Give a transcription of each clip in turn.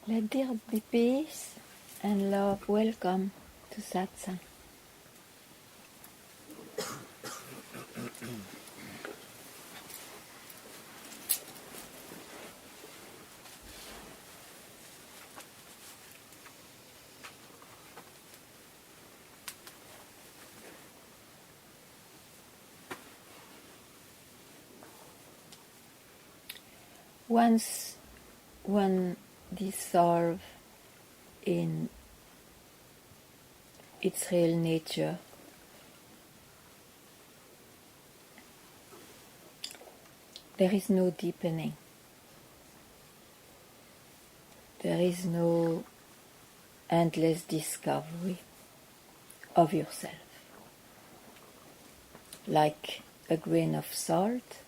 Let there be peace and love. Welcome to Satsang. Once one dissolves in its real nature, there is no deepening. There is no endless discovery of yourself. Like a grain of salt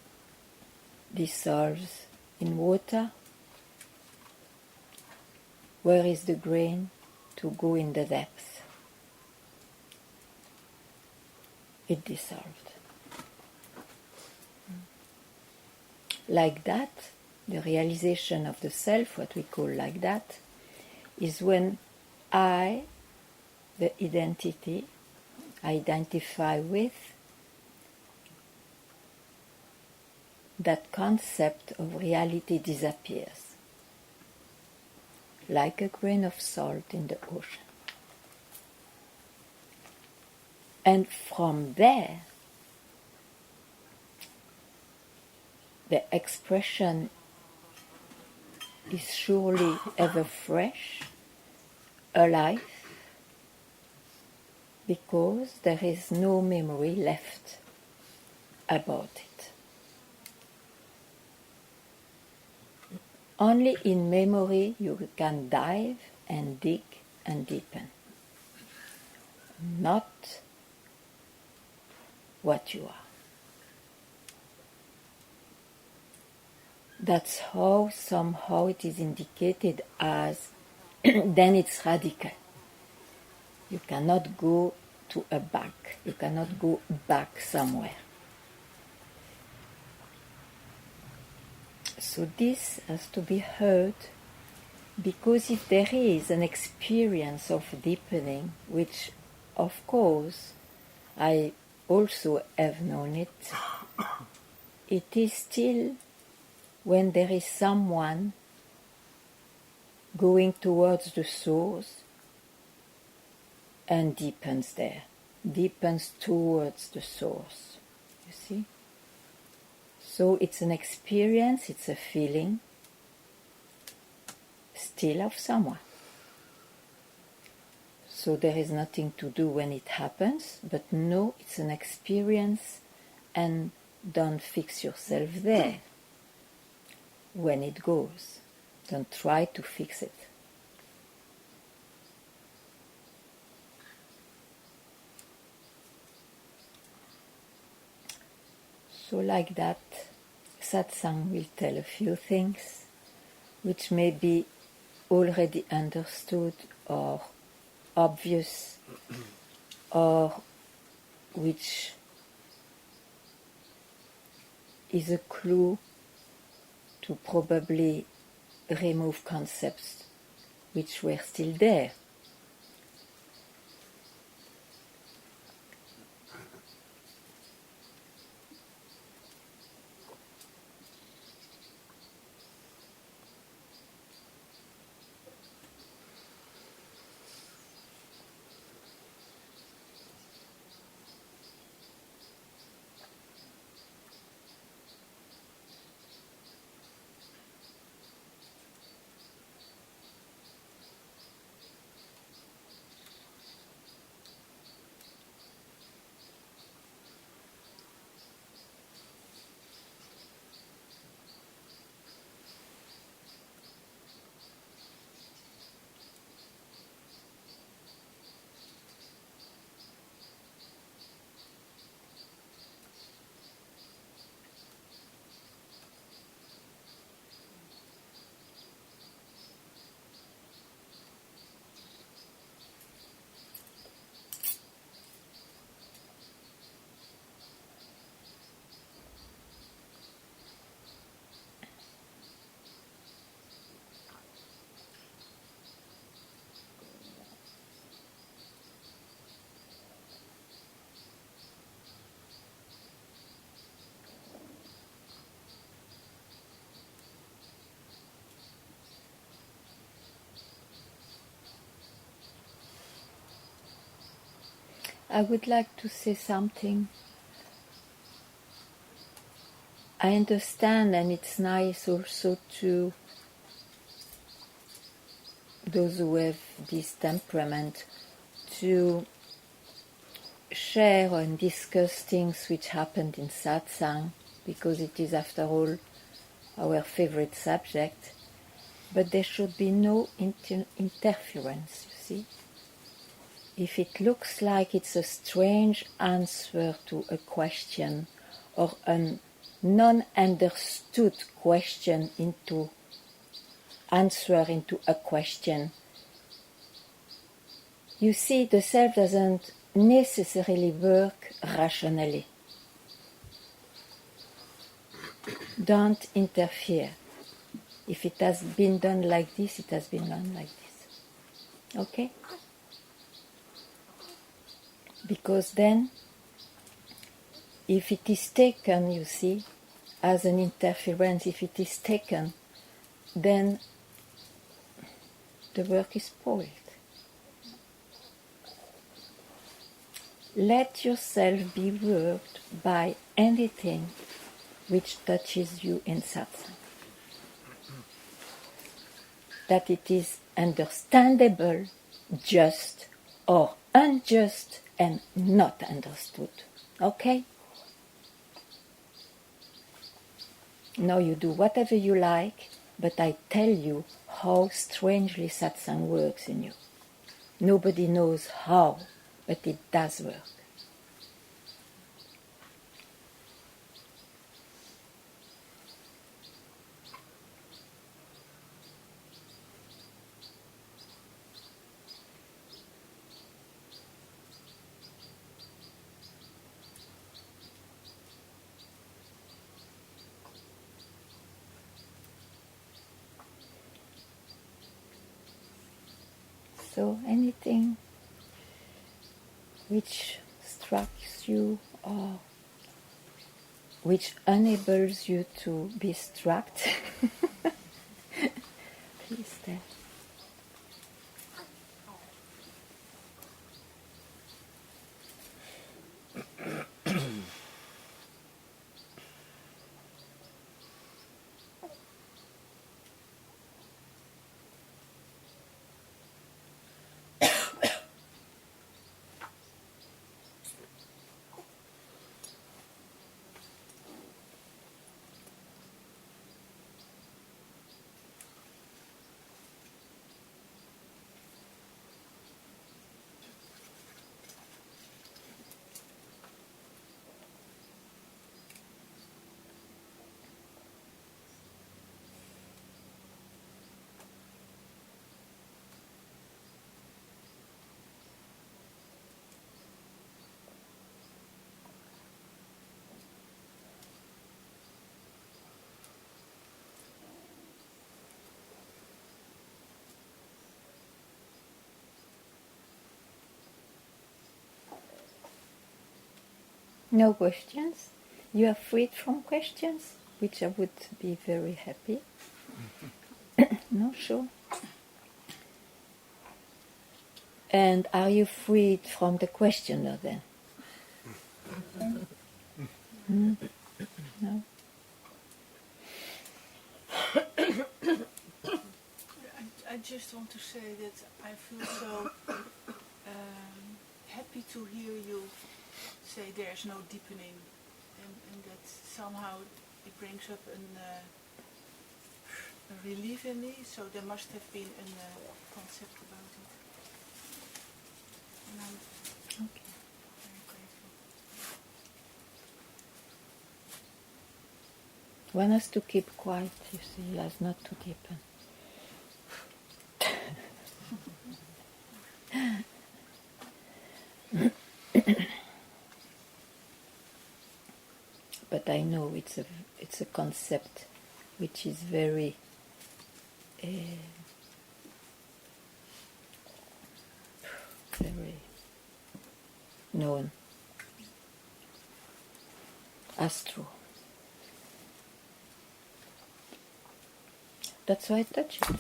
dissolves in water, where is the grain to go in the depths? It dissolved. Like that, the realization of the self, what we call like that, is when I, the identity, identify with that concept of reality disappears, like a grain of salt in the ocean. And from there, the expression is surely ever fresh, alive, because there is no memory left about it. Only in memory you can dive and dig and deepen, not what you are. That's how somehow it is indicated as then it's radical. You cannot go to a back. You cannot go back somewhere. So this has to be heard, because if there is an experience of deepening, which of course I also have known it, it is still when there is someone going towards the source and deepens there, deepens towards the source, you see? So it's an experience, it's a feeling, still of someone. So there is nothing to do when it happens, but no, it's an experience, and don't fix yourself there when it goes. Don't try to fix it. So like that, Satsang will tell a few things which may be already understood or obvious, or which is a clue to probably remove concepts which were still there. I would like to say something. I understand, and it's nice also to those who have this temperament to share and discuss things which happened in satsang, because it is, after all, our favorite subject. But there should be no interference, you see. If it looks like it's a strange answer to a question or a non-understood question into answer into a question, you see, the self doesn't necessarily work rationally. Don't interfere. If it has been done like this, it has been done like this. Okay? Because then, if it is taken, you see, as an interference, if it is taken, then the work is spoiled. Let yourself be worked by anything which touches you in satsang. That it is understandable, just or unjust, and not understood. Okay? Now you do whatever you like, but I tell you how strangely satsang works in you. Nobody knows how, but it does work. So anything which strikes you or which enables you to be struck, please tell. No questions? You are freed from questions, which I would be very happy. No, sure. And are you freed from the questioner then? No? I just want to say that I feel so happy to hear you say there's no deepening, and that somehow it brings up a relief in me. So there must have been a concept about it, and I'm very grateful. One has to keep quiet, you see, as not to deepen. But I know it's a concept which is very very known as true. That's why I touch it.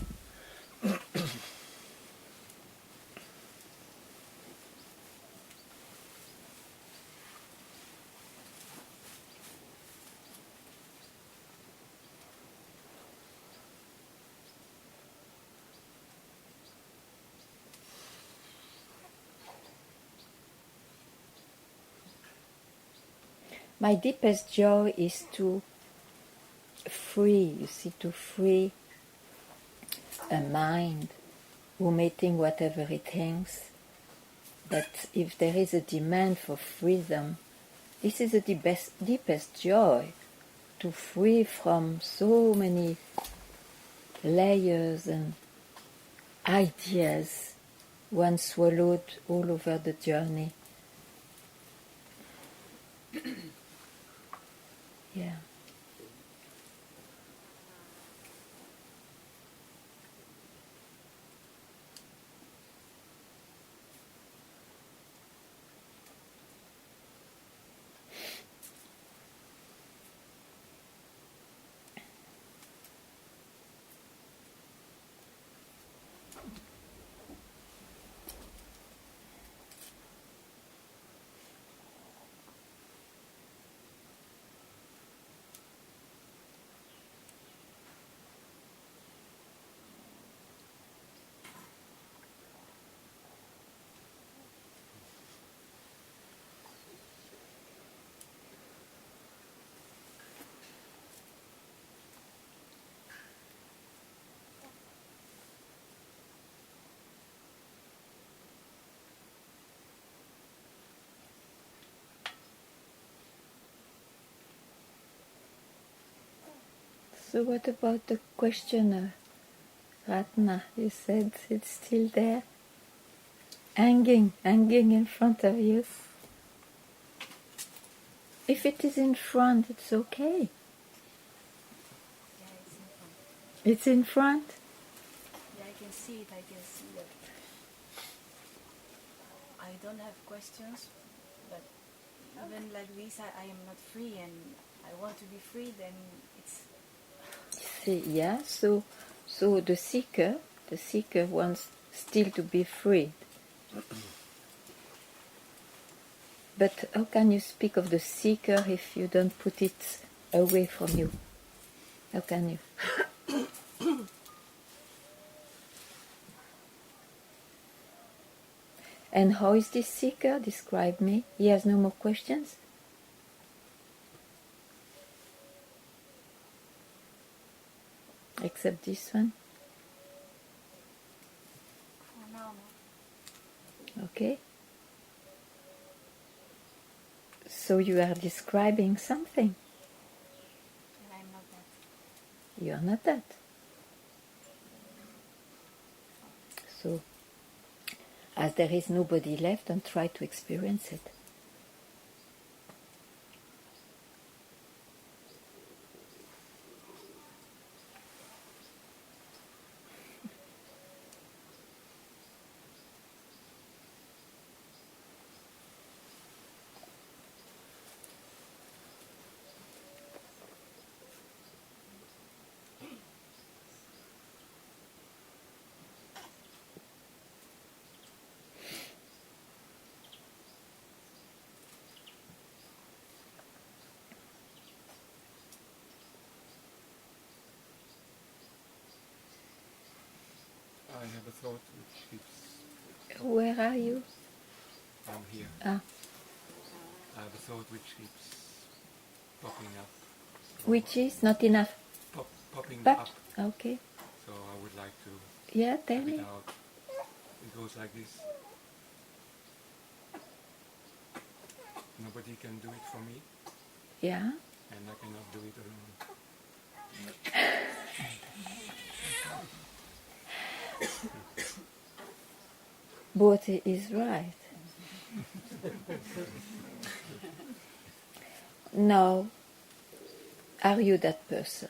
My deepest joy is to free, you see, to free a mind who may think whatever it thinks, but if there is a demand for freedom, this is the deepest joy, to free from so many layers and ideas one swallowed all over the journey. Yeah. So what about the questioner, Ratna? You said it's still there, hanging in front of you. If it is in front, it's okay. Yeah, it's in front. It's in front? Yeah, I can see it. I can see that. I don't have questions, but even like this, I am not free, and I want to be free. Then it's See, yeah, so the seeker wants still to be free. But how can you speak of the seeker if you don't put it away from you? How can you? And how is this seeker? Describe me. He has no more questions? Except this one? for now. No? Okay. So you are describing something. And I'm not that. You are not that. So, as there is nobody left, don't try to experience it. I have a thought which keeps. Where are you? I'm here. Ah, I have a thought which keeps popping up. which is not enough. Popping But, up. okay. So I would like to Yeah, tell have it me. out. It goes like this. Nobody can do it for me, Yeah. and I cannot do it alone. Both is right. Now, are you that person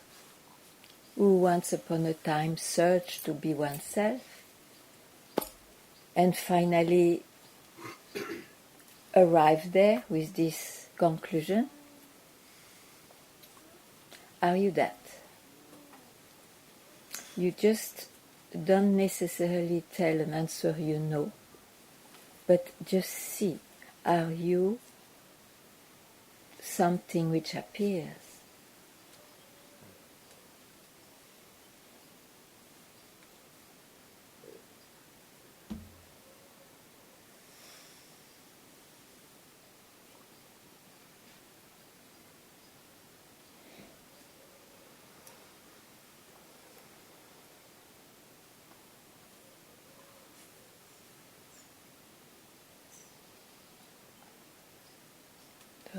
who once upon a time searched to be oneself and finally arrived there with this conclusion? Are you that? You just don't necessarily tell an answer you know, but just see, are you something which appears?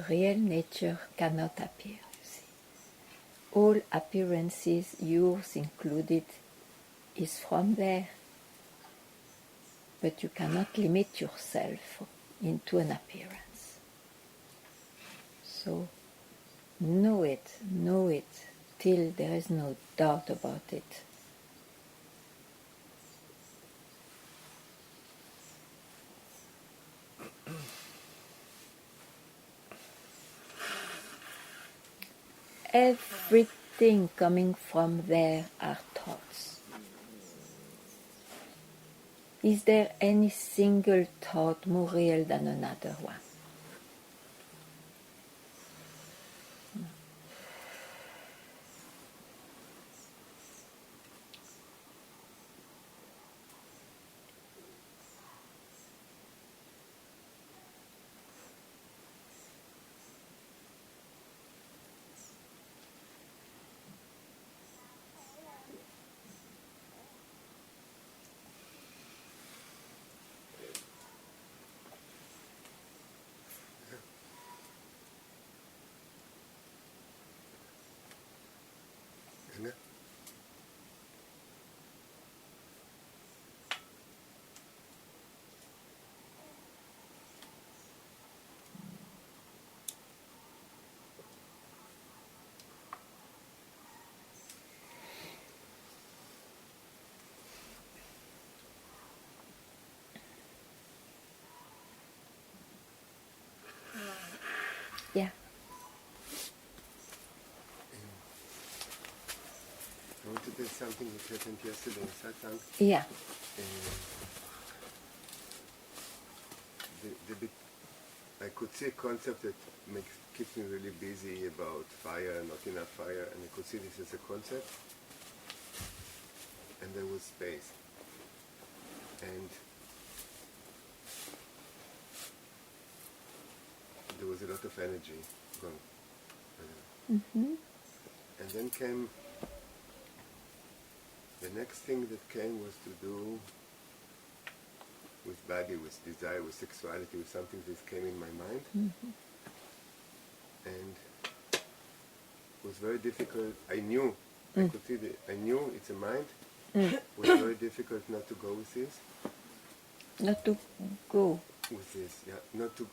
real nature cannot appear, you see. All appearances, yours included, is from there. But you cannot limit yourself into an appearance. So know it till there is no doubt about it. Everything coming from there are thoughts. Is there any single thought more real than another one? Ganga? Yeah. I want to tell something that happened yesterday in Satsang. Yeah. I could see a concept that keeps me really busy about fire, not enough fire, and I could see this as a concept. And there was space. And there was a lot of energy going. Mm-hmm. And then came, the next thing that came was to do with body, with desire, with sexuality, with something that came in my mind. Mm-hmm. And it was very difficult. I knew, I could see I knew it's a mind. It was very difficult not to go with this. Not to go. With this, yeah. Not to.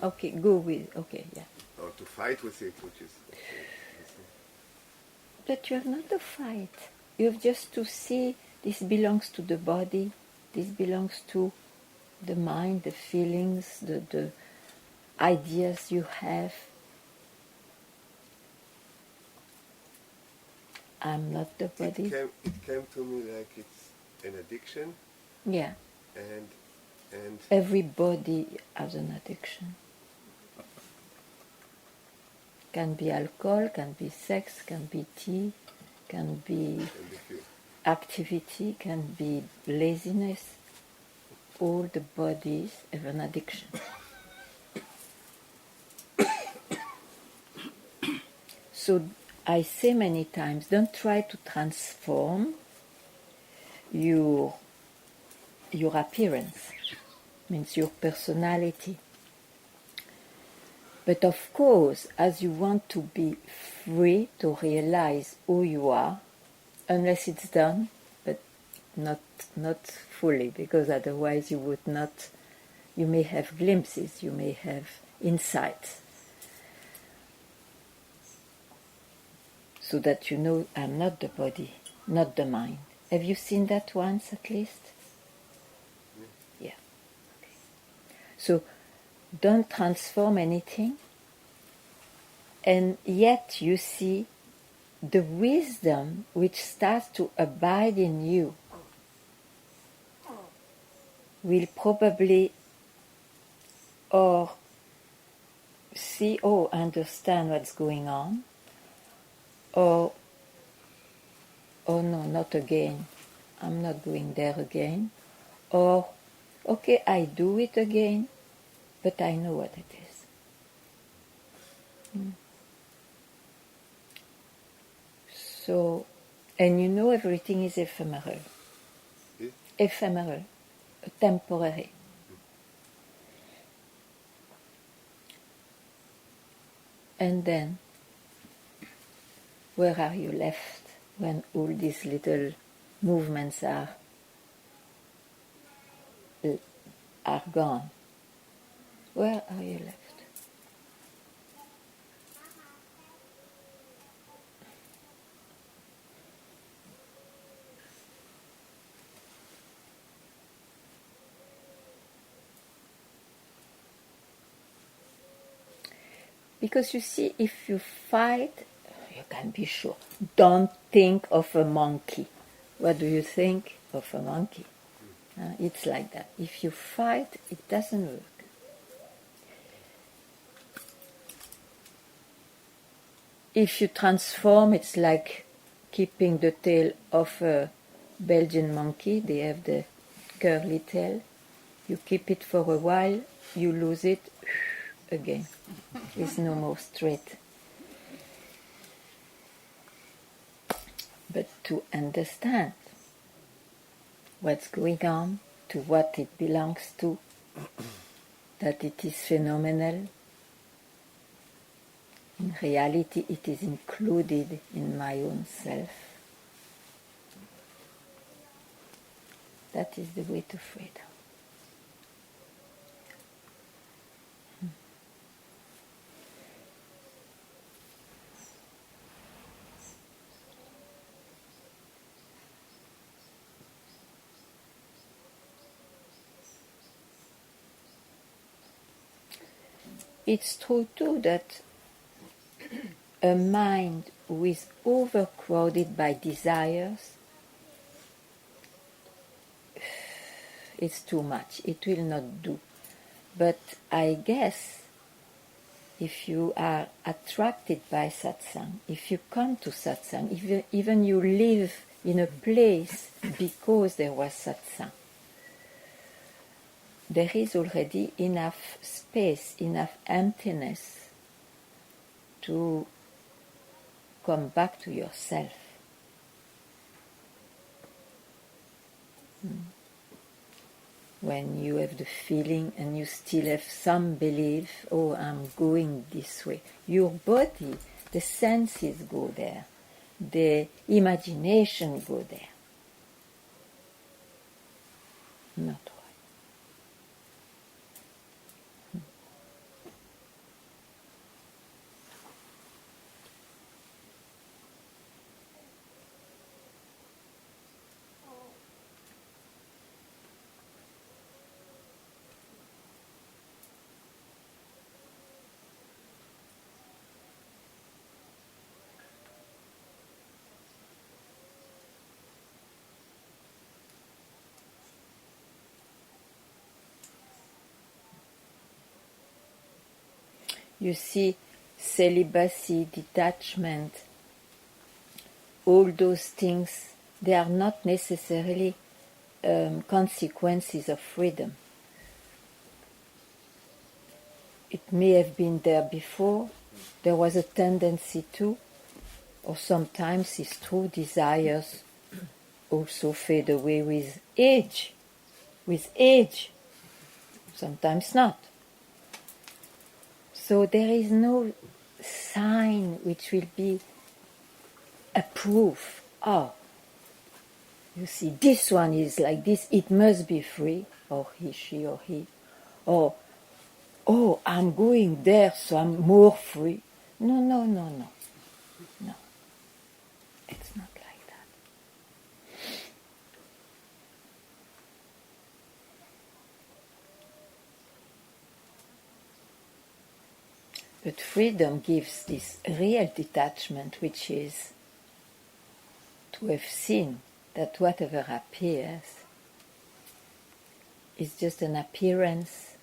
Okay, go with. Okay, yeah. Or to fight with it, which is. But you have not to fight. You have just to see this belongs to the body, this belongs to the mind, the feelings, the ideas you have. I'm not the body. It came to me like it's an addiction. Yeah. And everybody has an addiction. Can be alcohol, can be sex, can be tea, can be activity, can be laziness. All the bodies have an addiction. So I say many times, don't try to transform your appearance, means your personality. But of course, as you want to be free to realize who you are, unless it's done, but not fully, because otherwise you would not, you may have glimpses, you may have insights. So that you know, I'm not the body, not the mind. Have you seen that once at least? Yeah. Okay. So don't transform anything, and yet you see the wisdom which starts to abide in you will probably or see or understand what's going on, or oh no, not again, I'm not going there again, or okay, I do it again, but I know what it is. So, and you know everything is ephemeral. Ephemeral, temporary. And then, where are you left when all these little movements are gone? Where are you left? Because you see, if you fight, you can be sure. Don't think of a monkey. What do you think of a monkey? It's like that. If you fight, it doesn't work. If you transform, it's like keeping the tail of a Belgian monkey. They have the curly tail. You keep it for a while, you lose it again. It's no more straight. But to understand what's going on, to what it belongs to, that it is phenomenal, in reality it is included in my own self. That is the way to freedom. It's true too that a mind who is overcrowded by desires, it's too much. It will not do. But I guess if you are attracted by satsang, if you come to satsang, even you live in a place because there was satsang, there is already enough space, enough emptiness to come back to yourself. When you have the feeling and you still have some belief, oh, I'm going this way. Your body, the senses go there. The imagination go there. Not right. You see, celibacy, detachment, all those things, they are not necessarily consequences of freedom. It may have been there before, there was a tendency to, or sometimes it's true, desires also fade away with age. With age, sometimes not. So there is no sign which will be a proof. Oh, you see, this one is like this, it must be free, or he, she, or he. Or, oh, I'm going there, so I'm more free. No. No. It's not like that. But freedom gives this real detachment, which is to have seen that whatever appears is just an appearance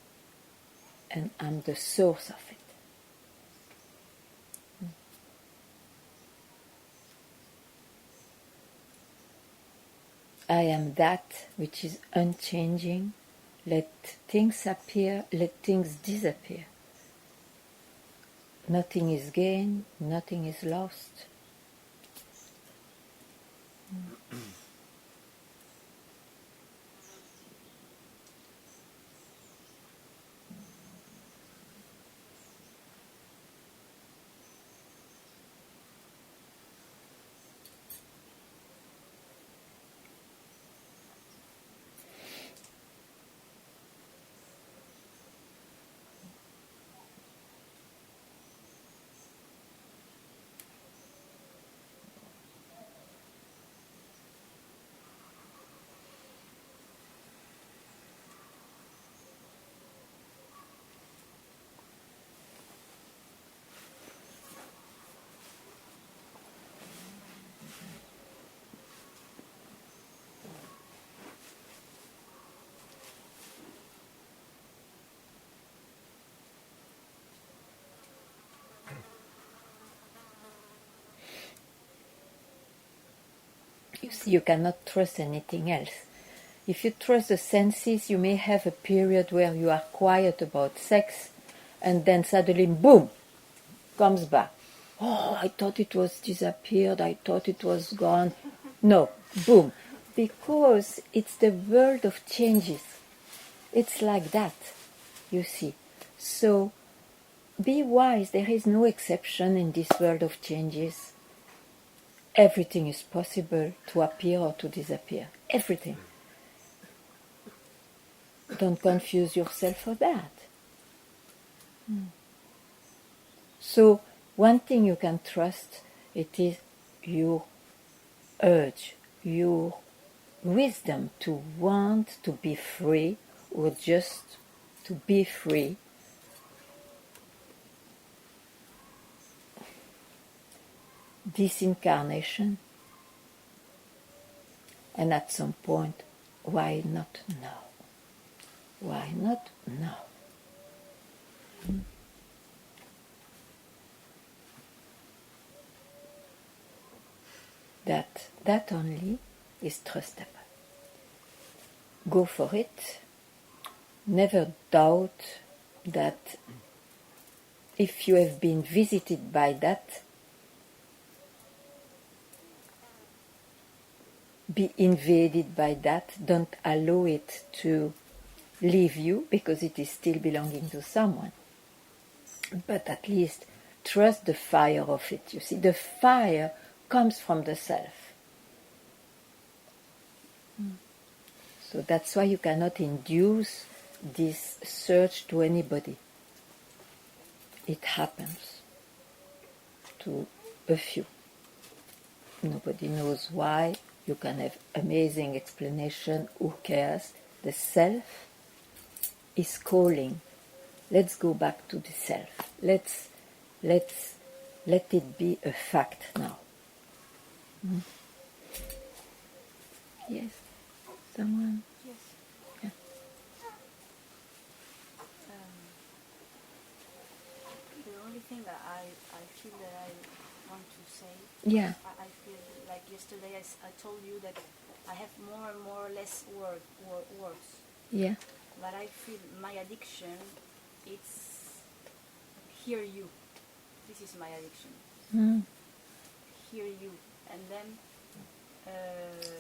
and I'm the source of it. I am that which is unchanging. Let things appear, let things disappear. Nothing is gained, nothing is lost. You see, you cannot trust anything else. If you trust the senses, you may have a period where you are quiet about sex, and then suddenly, boom, comes back. Oh, I thought it was disappeared, I thought it was gone. No, boom. Because it's the world of changes. It's like that, you see. So, be wise, there is no exception in this world of changes. Everything is possible to appear or to disappear. Everything. Don't confuse yourself for that. So, one thing you can trust, it is your urge, your wisdom to want to be free, or just to be free. This incarnation, and at some point, why not now? Why not now? That only is trustable. Go for it. Never doubt that if you have been visited by that, be invaded by that. Don't allow it to leave you, because it is still belonging to someone. But at least trust the fire of it. You see, the fire comes from the self. So that's why you cannot induce this search to anybody. It happens to a few. Nobody knows why. You can have amazing explanation. Who cares? The self is calling. Let's go back to the self. Let it be a fact now. Yes, someone. Yes. Yeah. The only thing that I feel that I want to say. Yeah. I feel like yesterday I told you that I have more and more less words. Yeah. But I feel my addiction, it's hear you. This is my addiction. Hear you. And then...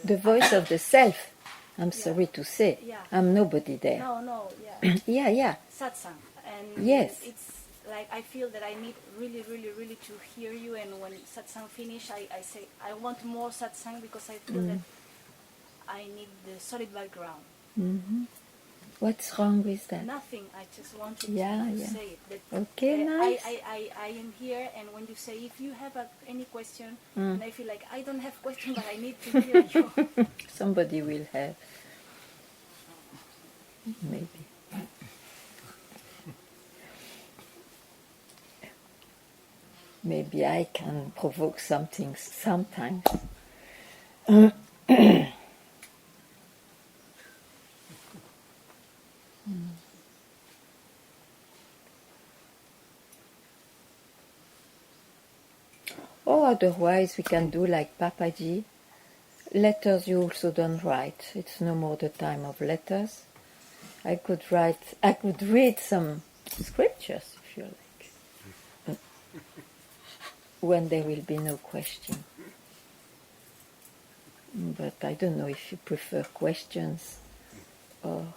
the voice of the self. I'm Yeah. sorry to say. Yeah. I'm nobody there. No, yeah. Yeah. Satsang. And Yes. it's like I feel that I need really, really, really to hear you. And when satsang finish, I say, I want more satsang, because I feel that I need the solid background. What's wrong with that? Nothing. I just wanted Yeah, to yeah. say it. That Okay, nice. I am here, and when you say if you have any question, and I feel like I don't have question, but I need to hear you. Somebody will have. Maybe. Maybe I can provoke something sometimes. Or otherwise we can do like Papaji. Letters you also don't write. It's no more the time of letters. I could read some scriptures if you like. When there will be no question. But I don't know if you prefer questions or...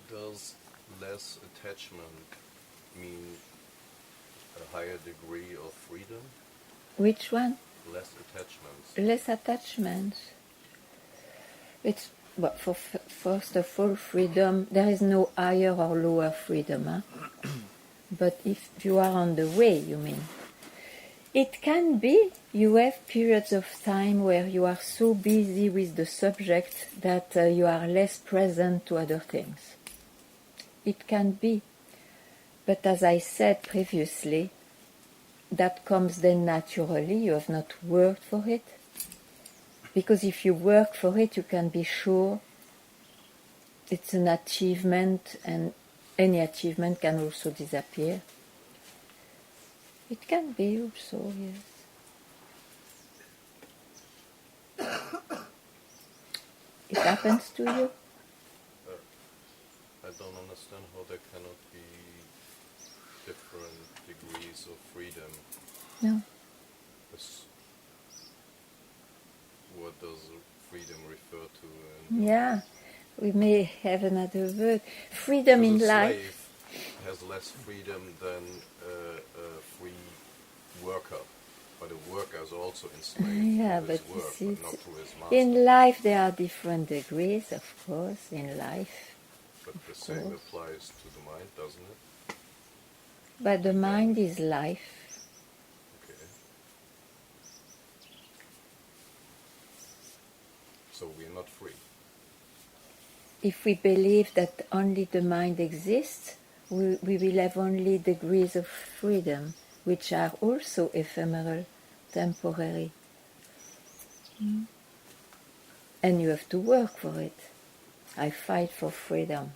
Does less attachment mean a higher degree of freedom? Which one? Less attachments. Less attachments. It's first of all, freedom. There is no higher or lower freedom. Huh? But if you are on the way, you mean. It can be you have periods of time where you are so busy with the subject that you are less present to other things. It can be. But as I said previously, that comes then naturally. You have not worked for it. Because if you work for it, you can be sure it's an achievement, and any achievement can also disappear. It can be also, yes. It happens to you? I don't understand how there cannot be different degrees of freedom. No. What does freedom refer to? Yeah, we may have another word. Freedom in a life. slave has less freedom than a free worker, but a worker is also enslaved Yeah, to but his work, you see, but not to his master. in life there are different degrees, of course, in life. But the same applies to the mind, doesn't it? But the mind is life. Okay. So we're not free. If we believe that only the mind exists, we will have only degrees of freedom, which are also ephemeral, temporary. And you have to work for it. I fight for freedom.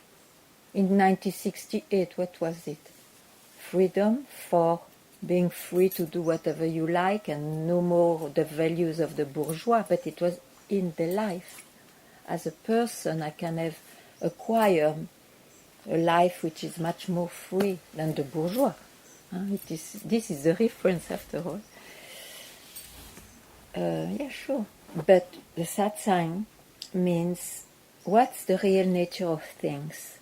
In 1968, what was it? Freedom for being free to do whatever you like and no more the values of the bourgeois, but it was in the life. As a person, I can acquire a life which is much more free than the bourgeois. This is the reference after all. Yeah, sure. But the satsang means what's the real nature of things?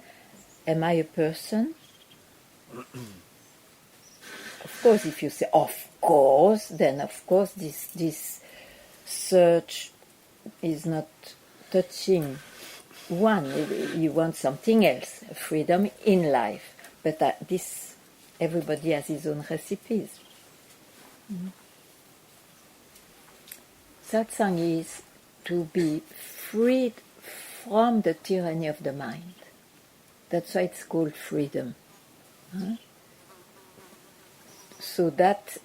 Am I a person? Of course, if you say, of course, then of course this search is not touching one. You want something else, freedom in life. But this, everybody has his own recipes. Satsang is to be freed from the tyranny of the mind. That's why it's called freedom. So that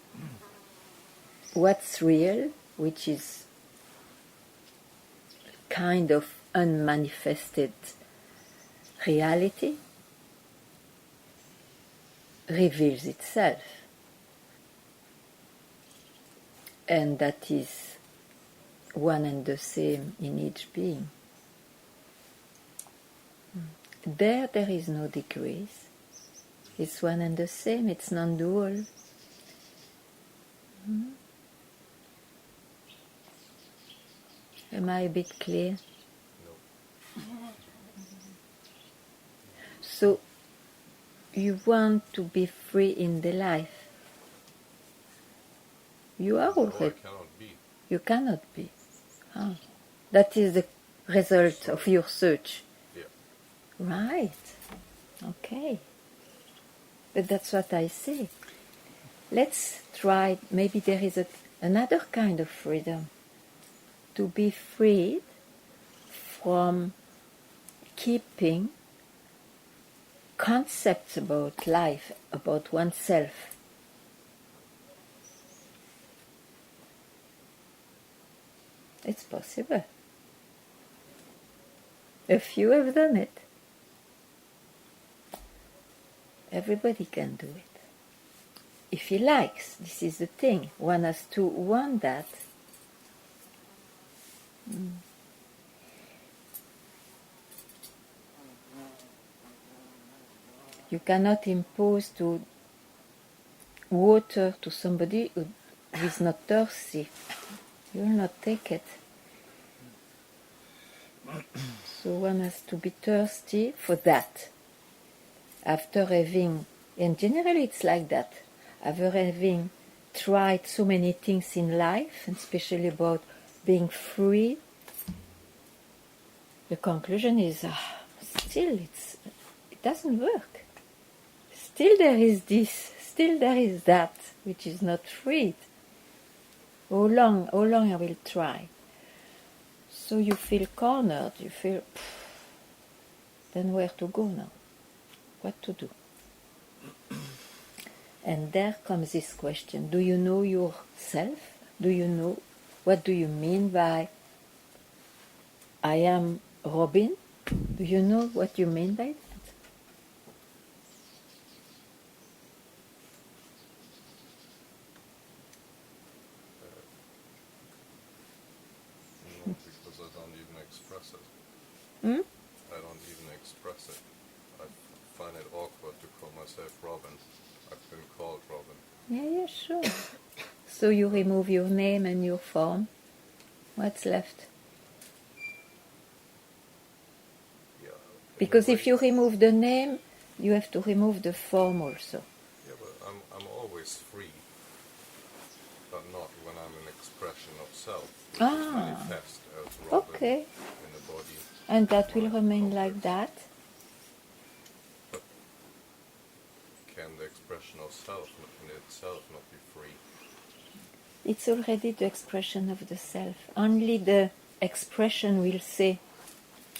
what's real, which is kind of unmanifested reality, reveals itself. And that is one and the same in each being. There is no degrees. It's one and the same, it's non-dual. Am I a bit clear? No. So, you want to be free in the life. You are No, I already. cannot be. You cannot be. That is the result of your search. Yeah. Right. Okay. But that's what I say. Let's try, maybe there is another kind of freedom. To be freed from keeping concepts about life, about oneself. It's possible. A few have done it. Everybody can do it. If he likes, this is the thing. One has to want that. You cannot impose to water to somebody who is not thirsty. You will not take it. So one has to be thirsty for that. After having, and generally it's like that, after having tried so many things in life, and especially about being free, the conclusion is, still it doesn't work. Still there is this, still there is that, which is not freed. How long I will try? So you feel cornered, you feel, then where to go now? What to do? And there comes this question: do you know yourself? Do you know, what do you mean by I am Robin? Do you know what you mean by that? No, because I don't even express it. Hmm? I don't even express it. I find it awkward to call myself Robin. I've been called Robin. Yeah, sure. So you remove your name and your form. What's left? Yeah. Because if you remove the name, you have to remove the form also. Yeah, but I'm always free, but not when I'm an expression of self, which is manifest as Robin Okay. in the body. And that will Mind remain like complex. that? But can the expression of self in itself not be free? It's already the expression of the self. Only the expression will say,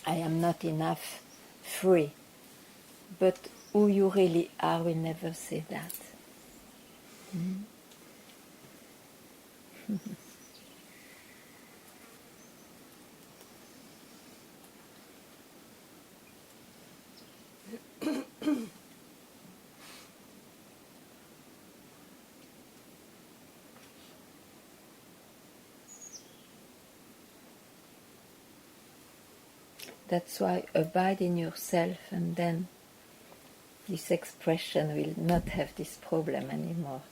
I am not enough, free. But who you really are will never say that. Mm. That's why abide in yourself, and then this expression will not have this problem anymore.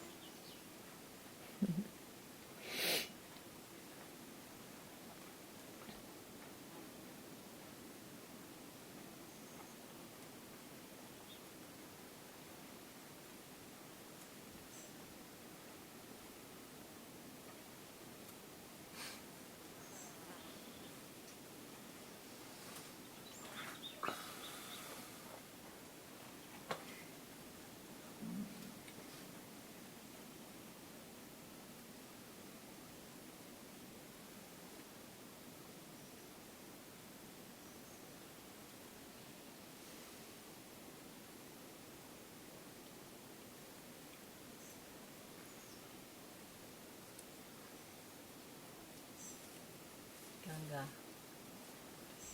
Ganga.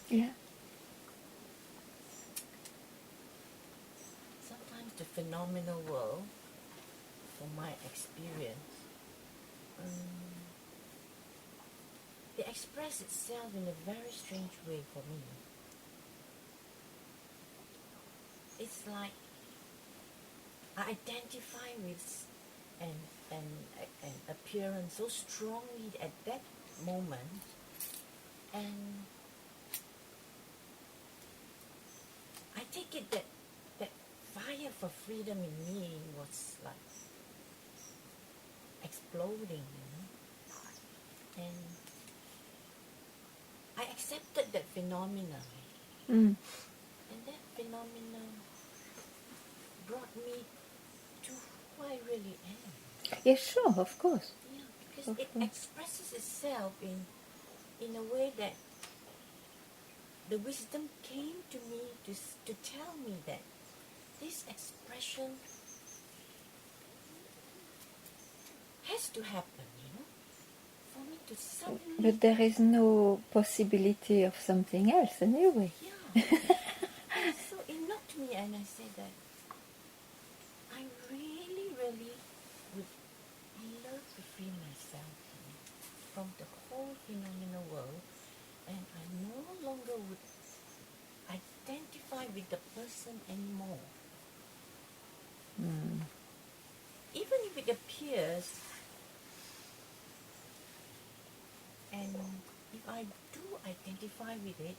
Yeah. Sometimes the phenomenal world, from my experience, it expresses itself in a very strange way for me. It's like I identify with an appearance so strongly at that moment, and I take it that fire for freedom in me was like exploding, and I accepted that phenomena, Mm. and that phenomena brought me to who I really am. Yeah, sure, of course. Yeah, because Of it course. expresses itself in a way that the wisdom came to me to tell me that this expression has to happen, for me to suddenly... But there is no possibility of something else anyway. Yeah. So it knocked me, and I said that I really, really would love to free myself from the whole phenomenal world, and I no longer would identify with the person anymore. Even if it appears, and if I do identify with it,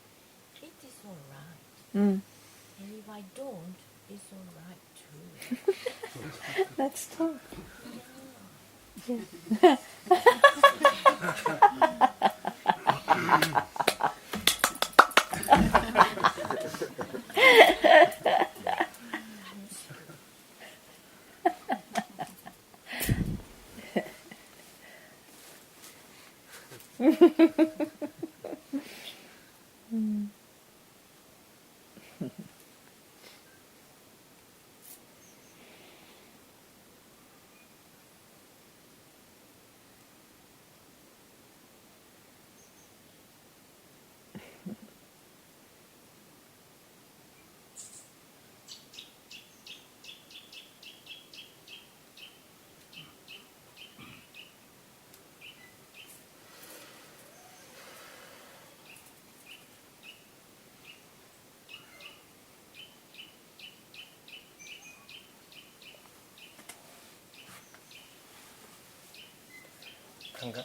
it is alright. Mm. And if I don't, it's alright too. That's true. Yeah. Ganga.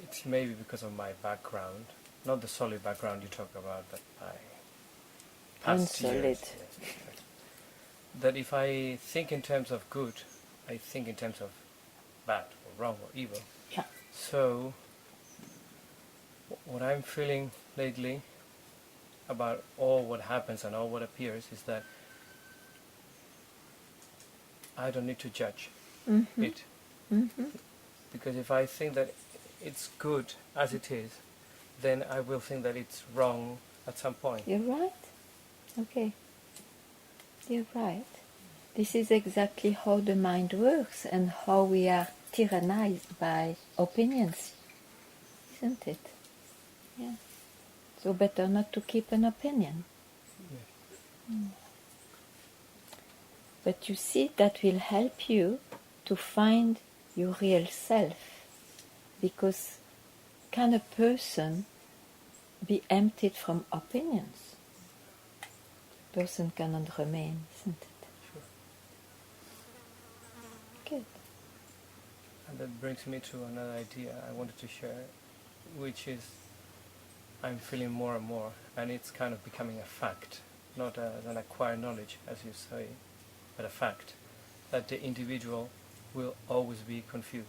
It's maybe because of my background, not the solid background you talk about, but my past Unsolid. years. Yes, exactly. That if I think in terms of good, I think in terms of bad or wrong or evil. Yeah. So, what I'm feeling lately about all what happens and all what appears is that I don't need to judge it. Because if I think that it's good as it is, then I will think that it's wrong at some point. You're right. Okay. You're right. This is exactly how the mind works and how we are tyrannized by opinions, isn't it? Yeah. So better not to keep an opinion. But you see, that will help you to find your real self. Because can a person be emptied from opinions? Person cannot remain, isn't it? Good. And that brings me to another idea I wanted to share, which is I'm feeling more and more, and it's kind of becoming a fact, not as an acquired knowledge, as you say, but a fact, that the individual will always be confused.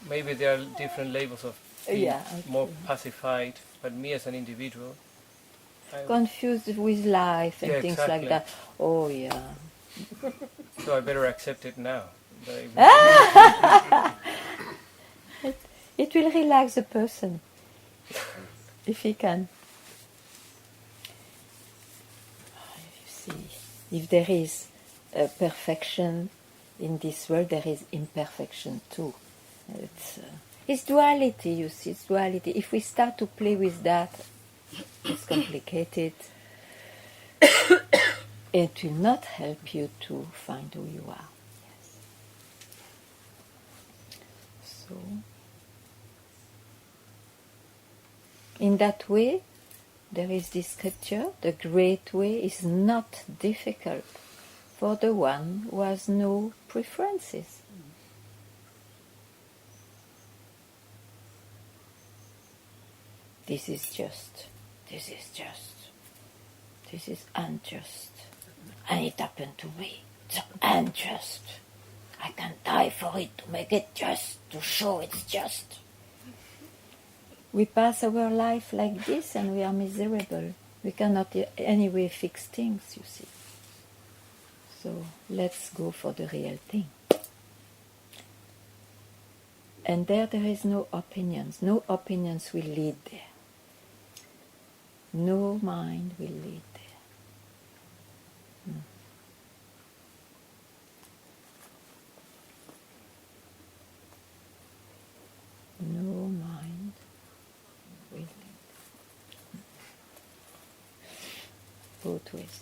Maybe there are different labels of being Yeah, okay. more pacified, but me as an individual, Confused with life and Yeah, things exactly. like that. Oh yeah. so I better accept it now. It will relax the person if he can. You see, if there is perfection in this world, there is imperfection too. It's duality, you see, it's duality. If we start to play with that, it's complicated. It will not help you to find who you are. Yes. So, in that way, there is this scripture, the great way is not difficult for the one who has no preferences. This is just, this is just, this is unjust. And it happened to me. It's unjust. I can die for it to make it just, to show it's just. We pass our life like this and we are miserable. We cannot anyway fix things, you see. So let's go for the real thing. And there is no opinions. No opinions will lead there. No mind will lead there. No mind will lead. Both ways.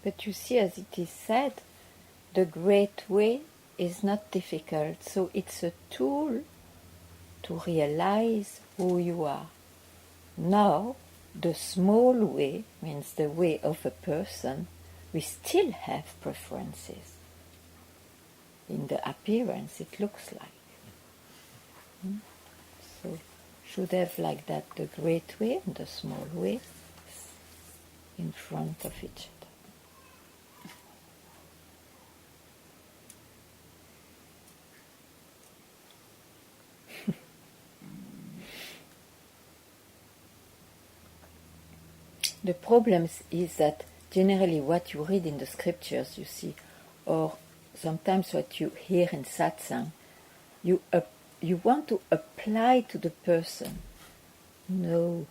But you see, as it is said, the great way is not difficult. So it's a tool to realize who you are. Now, the small way means the way of a person. We still have preferences. In the appearance, it looks like. So, should have like that the great way and the small way in front of each other. The problem is that generally what you read in the scriptures, you see, or sometimes what you hear in satsang, you want to apply to the person. No,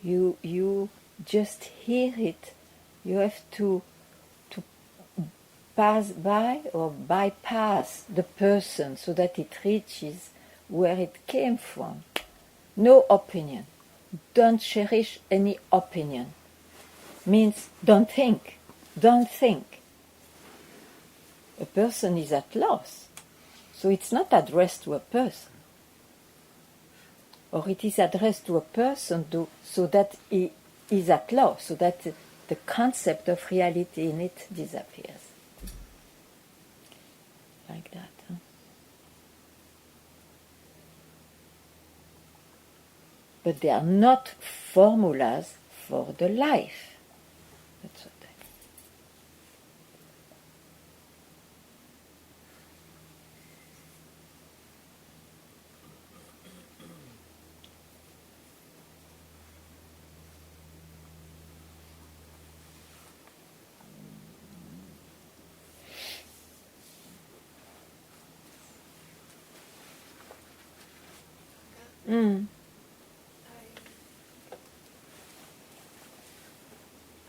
you just hear it. You have to pass by or bypass the person so that it reaches where it came from. No opinion. Don't cherish any opinion. Means don't think. Don't think. A person is at loss. So it's not addressed to a person. Or it is addressed to a person so that he is at loss, so that the concept of reality in it disappears. Like that. Huh? But they are not formulas for the life. That's what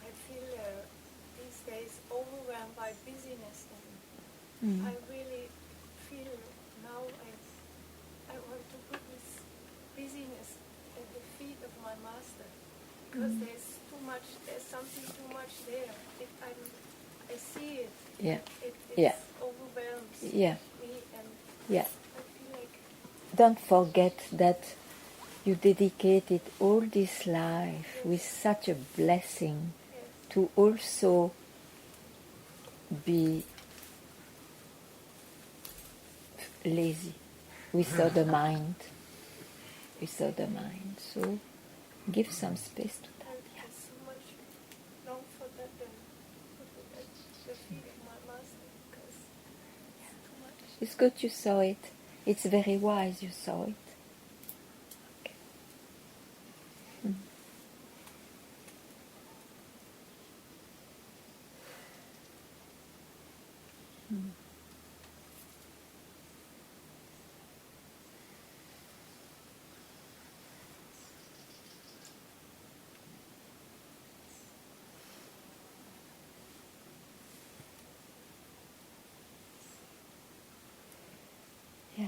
I feel these days overwhelmed by busyness, and I really feel now I want to put this busyness at the feet of my master, because there's something too much there. I see it. Yeah. It overwhelms me, and Yeah. I feel like Don't forget that you dedicated all this life with such a blessing to also be lazy without the mind. Without the mind. So give some space to that. I so much long for that and put it at the feet of my master, because it's too much. It's good you saw it. It's very wise you saw it. Okay. Yeah.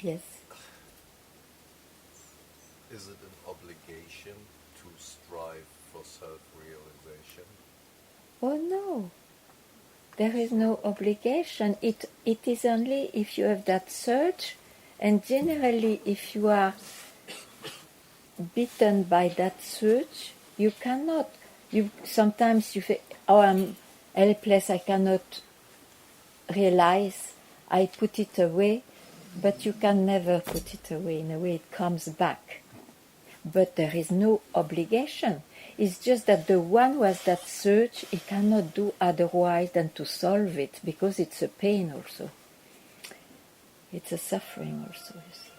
Yes. Is it an obligation to strive for self-realization? Oh no. There is no obligation. It is only if you have that search, and generally if you are bitten by that search, you cannot. Sometimes you feel, oh, I'm helpless, I cannot realize, I put it away, but you can never put it away. In a way it comes back. But there is no obligation. It's just that the one who has that search, he cannot do otherwise than to solve it, because it's a pain also. It's a suffering also, you see.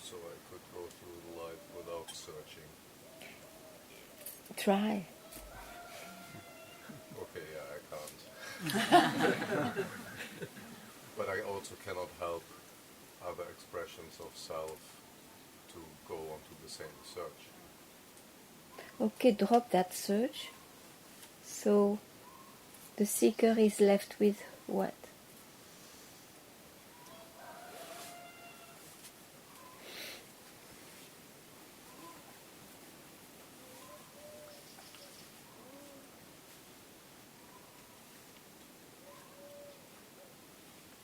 So I could go through life without searching. Try. Okay, yeah, I can't. But I also cannot help other expressions of self to go on to the same search. Okay, drop that search. So the seeker is left with what?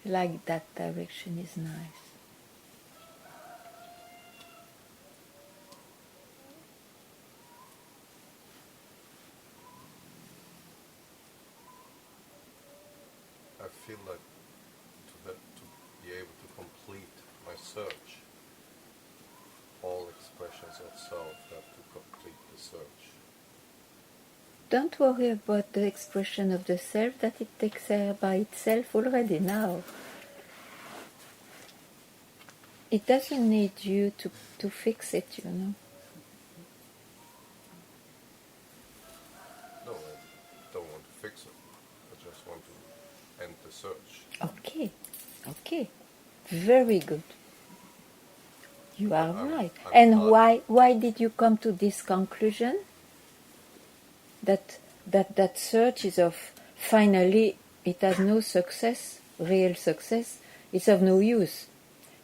Like that direction is nice. I feel like to be able to complete my search, all expressions of self have to complete the search. don't worry about the expression of the self, that it takes care by itself already now. It doesn't need you to fix it, you know. No, I don't want to fix it. I just want to end the search. Okay, very good. You are right. I'm And hard. why did you come to this conclusion? That search is of, finally, it has no success, real success, it's of no use.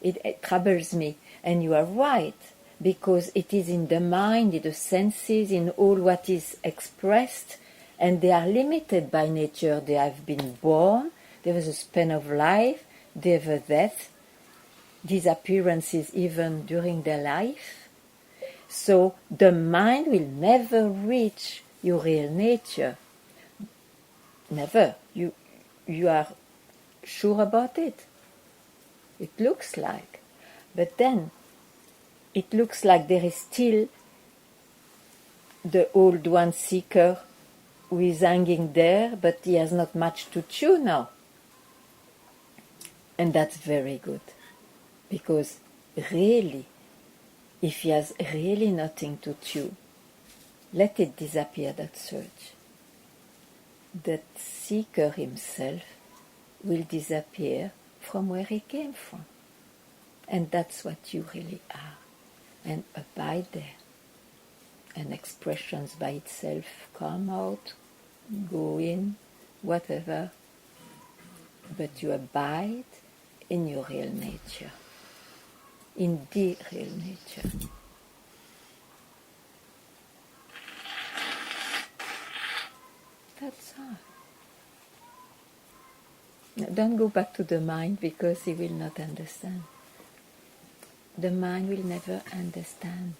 It troubles me. And you are right, because it is in the mind, in the senses, in all what is expressed, and they are limited by nature. They have been born, there was a span of life, there was death, disappearances even during their life. So the mind will never reach your real nature. Never. You are sure about it. It looks like. But then it looks like there is still the old one seeker who is hanging there, but he has not much to chew now. And that's very good. Because really, if he has really nothing to chew, let it disappear, that search. That seeker himself will disappear from where he came from. And that's what you really are. And abide there. And expressions by itself come out, go in, whatever. But you abide in your real nature. In the real nature. That's all. Now, don't go back to the mind, because he will not understand. The mind will never understand.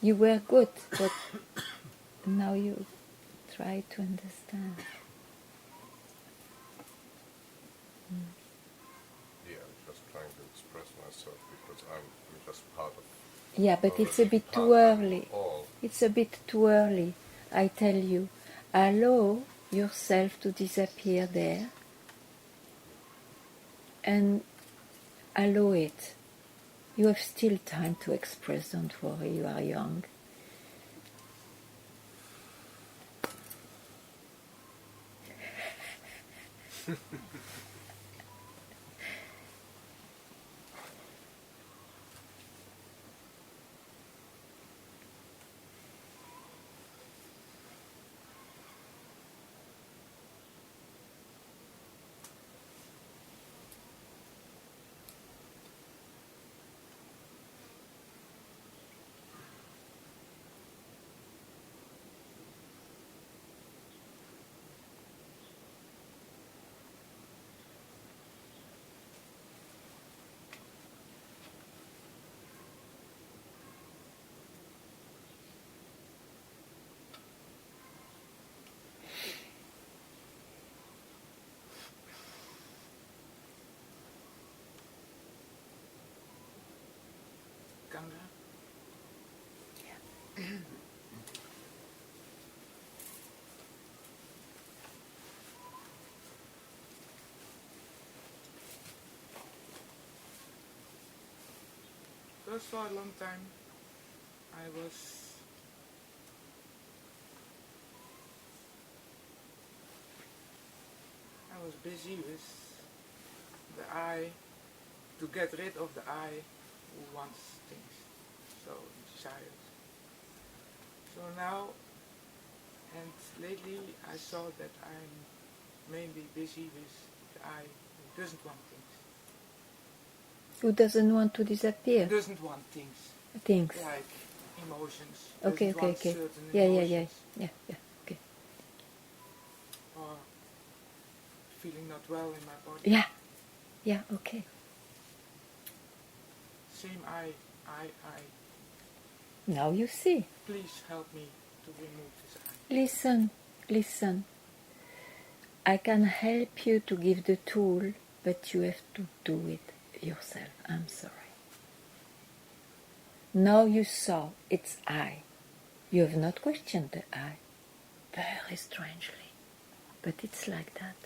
You were good, but now you try to understand. Yeah, I'm just trying to express myself because I'm just part of. Yeah, but it's a bit too part of early. all. It's a bit too early, I tell you. Allow yourself to disappear there and allow it. You have still time to express, don't worry, you are young. Ganga? First, for a long time, I was busy with the I, to get rid of the I who wants things, so desires. So now, and lately, I saw that I'm mainly busy with the I who doesn't want things. Who doesn't want to disappear? Doesn't want things. Things. Like emotions. Okay. Doesn't want certain Yeah, emotions. okay. Or feeling not well in my body. Yeah, okay. Same I. Now you see. Please help me to remove this I. Listen. I can help you to give the tool, but you have to do it yourself. I'm sorry. Now you saw it's I. You have not questioned the I. Very strangely. But it's like that.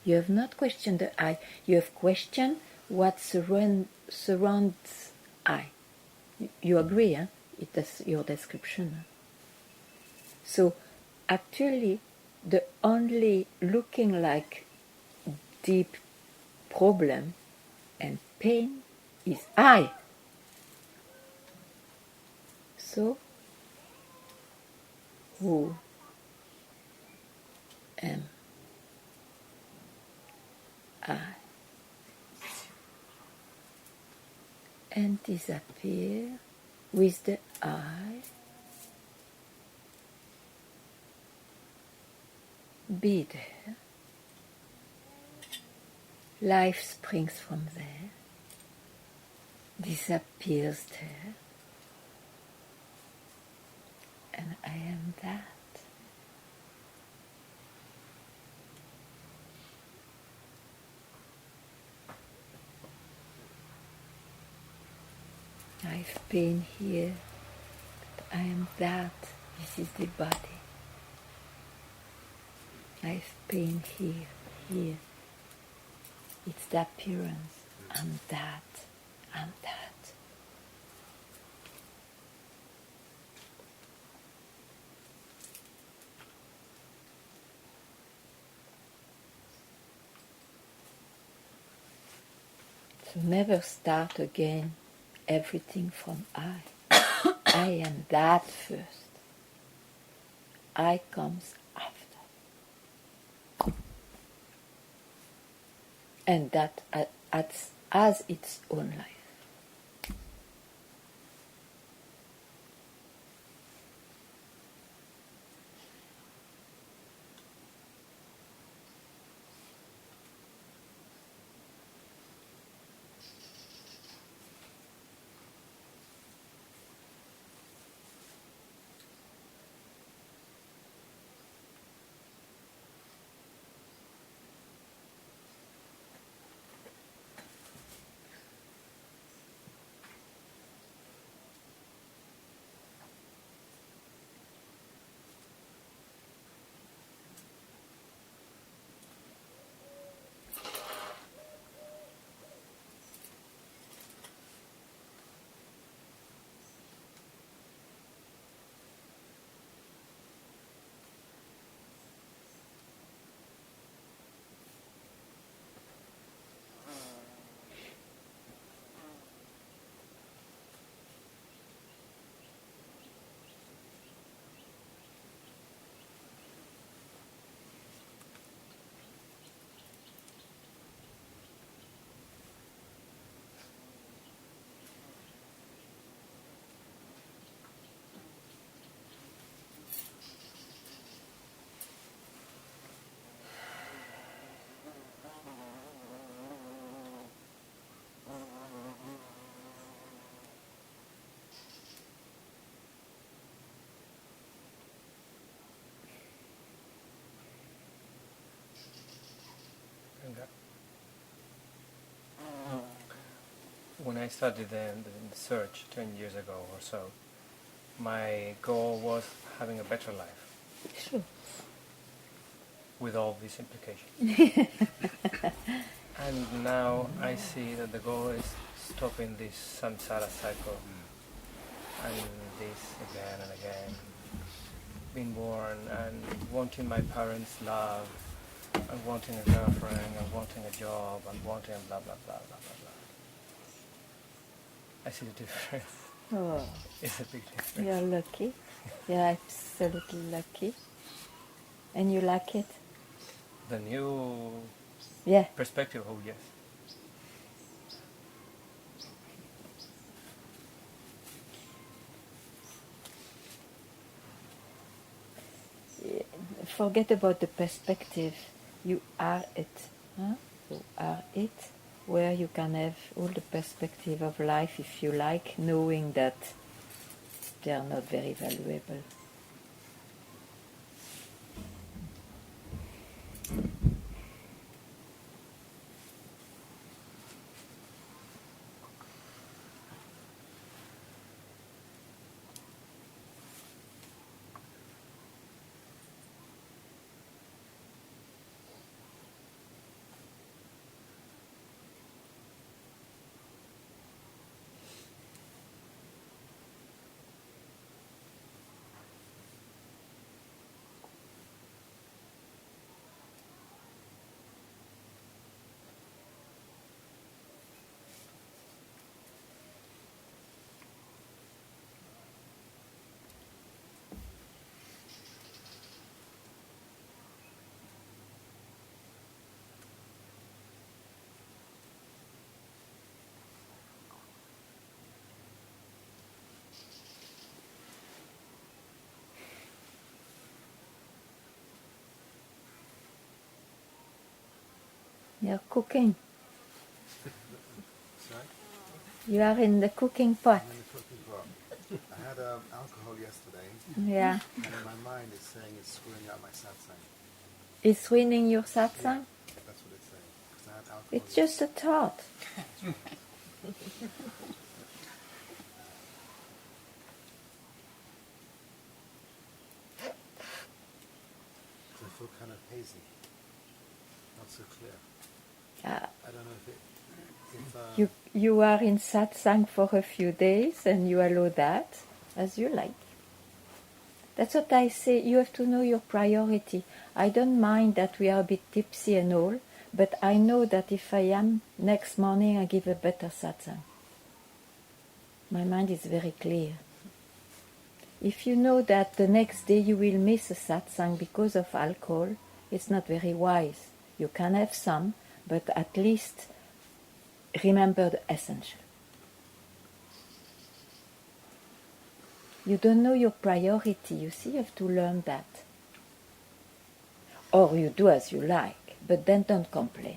You have not questioned the I. You have questioned what surrounds I. You agree, huh? It is your description. Huh? So, actually, the only looking like deep problem and pain is I. So, who am I? And disappear with the I. Be there. Life springs from there, disappears there, and I am that. I've pain here, but I am that. This is the body. I've pain here, here. It's the appearance. I'm that. I'm that. So never start again everything from I. I am that first. I comes after. And that has its own life. When I started the search 10 years ago or so, my goal was having a better life. Sure. With all these implications. And now I see that the goal is stopping this samsara cycle. And this again and again. Being born and wanting my parents' love, and wanting a girlfriend, and wanting a job, and wanting blah blah blah blah blah blah. I see the difference. Oh, It's a big difference. you're lucky. You're absolutely lucky. And you like it? The new Yeah. perspective, oh yes. Forget about the perspective. You are it. Huh? You are it. Where you can have all the perspective of life if you like, knowing that they are not very valuable. You're cooking. Sorry? You are in the cooking pot. I'm in the cooking pot. I had alcohol yesterday, Yeah. and my mind is saying it's screwing up my satsang. It's ruining your satsang? That's what it's saying. 'Cause I had alcohol It's just a thought. I feel kind of hazy, not so clear. Ah. I don't know if You are in satsang for a few days and you allow that as you like. That's what I say. You have to know your priority. I don't mind that we are a bit tipsy and all, but I know that if I am, next morning I give a better satsang. My mind is very clear. If you know that the next day you will miss a satsang because of alcohol, it's not very wise. You can have some, but at least remember the essential. You don't know your priority, you see, you have to learn that. Or you do as you like, but then don't complain.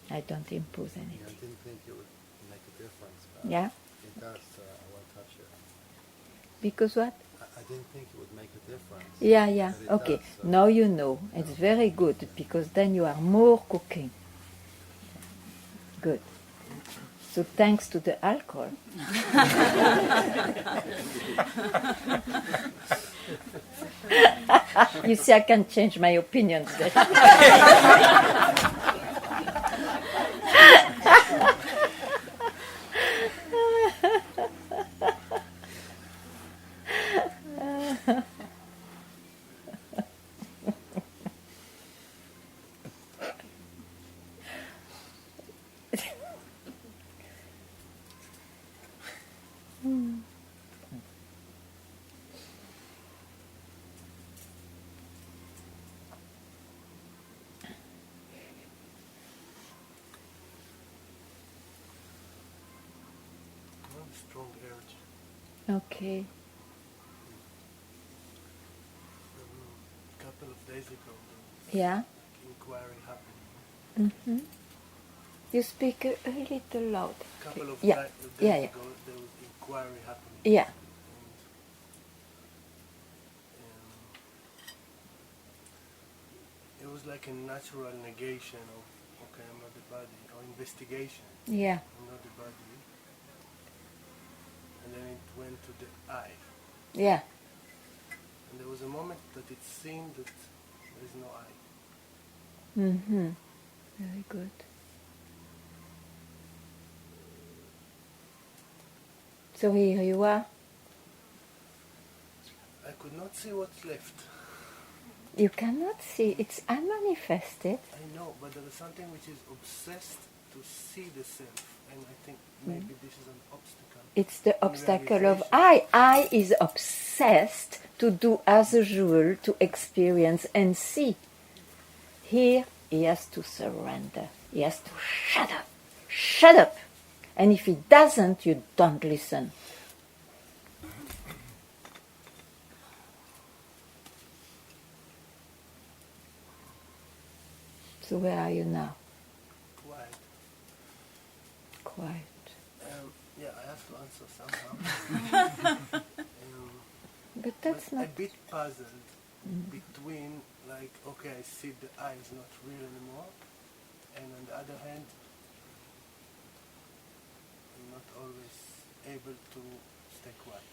I don't impose anything. I didn't think it would make a difference, but Yeah? it does, so I won't touch it. Because what? I didn't think it would make a difference. Yeah. but it Okay, does, so- now you know. It's very good, because then you are more cooking. Good. So thanks to the alcohol. You see, I can change my opinion today. One strong urge. Okay. A couple of days ago, Yeah? inquiry happened. Mm-hmm. You speak a little loud. A couple of Yeah. days ago, there was inquiry happening. Yeah. It was like a natural negation of, okay, I'm not the body, or investigation. Yeah. I'm not the body. And then it went to the I. Yeah. And there was a moment that it seemed that there is no I. Mm-hmm. Very good. So here you are. I could not see what's left. You cannot see. It's unmanifested. I know, but there is something which is obsessed to see the self. And I think maybe this is an obstacle. It's the in obstacle of realization. I is obsessed to do as usual, to experience and see. Here he has to surrender. He has to shut up. Shut up. And if he doesn't, you don't listen. So where are you now? Quiet. Quiet. Yeah, I have to answer somehow. But that's but not... a bit puzzled between, like, okay, I see the I is not real anymore, and on the other hand, I'm not always able to stay quiet.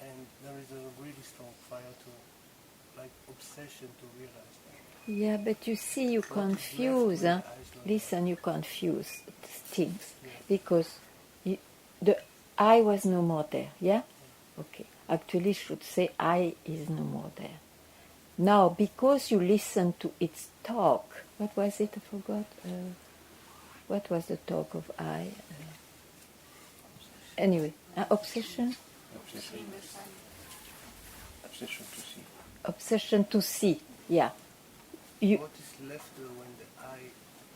And there is a really strong fire to, like, obsession to realize that. Yeah, but you see, you confuse. Huh? Listen, you confuse things. Because the I was no more there, yeah? Okay. Actually, should say I is no more there. Now, because you listen to its talk, what was it? I forgot. What was the talk of I? Anyway, obsession? Obsession to see. Obsession to see, yeah. What is left when the I...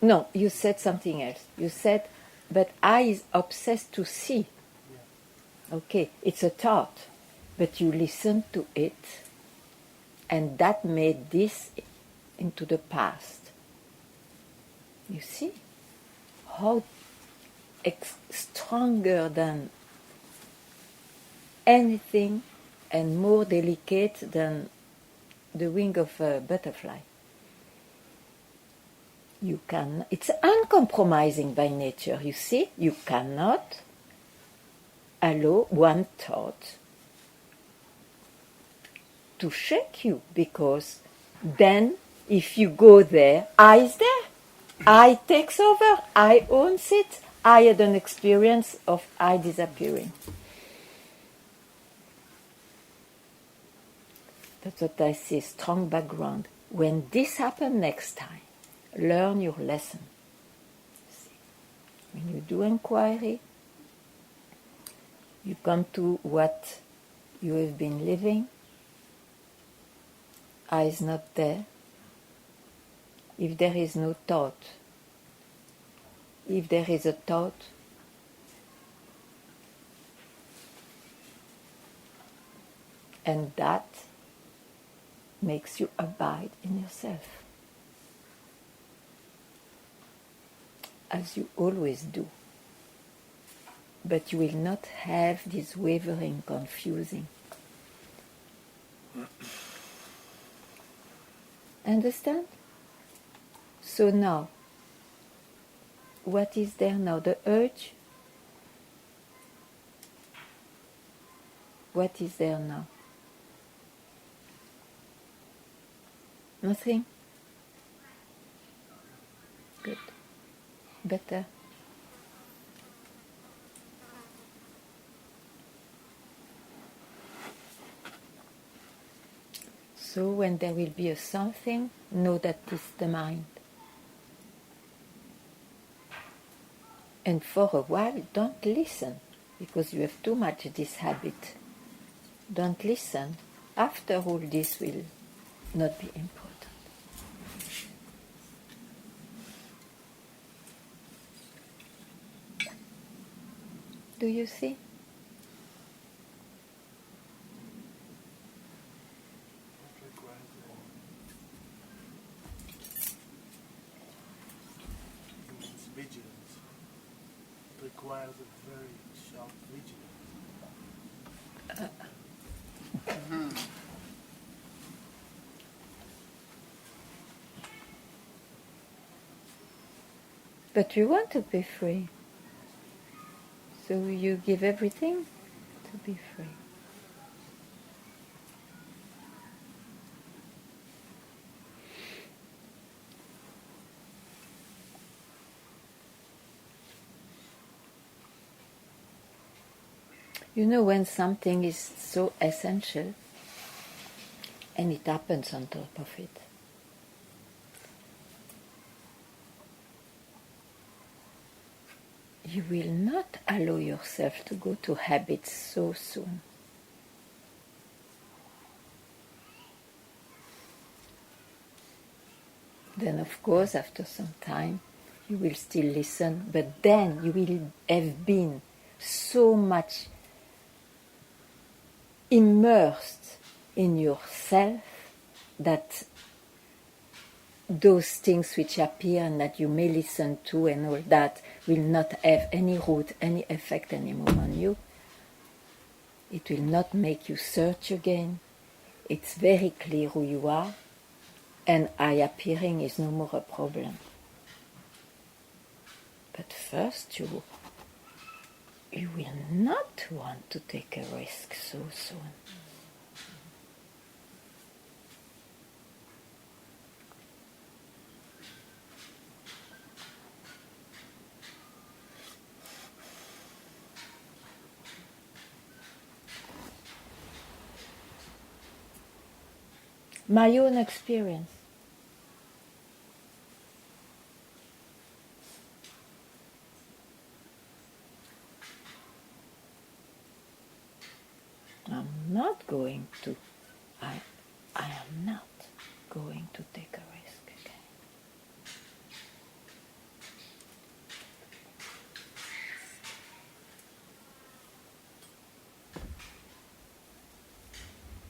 No, you said something else. You said, but I is obsessed to see. Yeah. Okay, it's a thought, but you listen to it And that made this into the past. You see how stronger than anything and more delicate than the wing of a butterfly. You can. It's uncompromising by nature, you see. You cannot allow one thought to shake you, because then if you go there, I is there. I takes over. I owns it. I had an experience of I disappearing. That's what I see, strong background. When this happens next time, learn your lesson. See? When you do inquiry, you come to what you have been living. I is not there. If there is no thought, if there is a thought, and that makes you abide in yourself, as you always do. But you will not have this wavering, confusing. Understand? So now, what is there now? The urge? What is there now? Nothing? Good. Better. So when there will be a something, know that it's the mind. And for a while, don't listen, because you have too much this habit. Don't listen. After all, this will not be important. Do you see? It's vigilance. It requires a very sharp vigilance. But you want to be free. So you give everything to be free. You know, when something is so essential and it happens on top of it, you will not allow yourself to go to habits so soon. Then, of course, after some time, you will still listen, but then you will have been so much immersed in yourself that those things which appear and that you may listen to and all that will not have any root, any effect anymore on you. It will not make you search again. It's very clear who you are, and I appearing is no more a problem. But first you will not want to take a risk so soon. My own experience. I'm not going to, I am not going to take a risk again.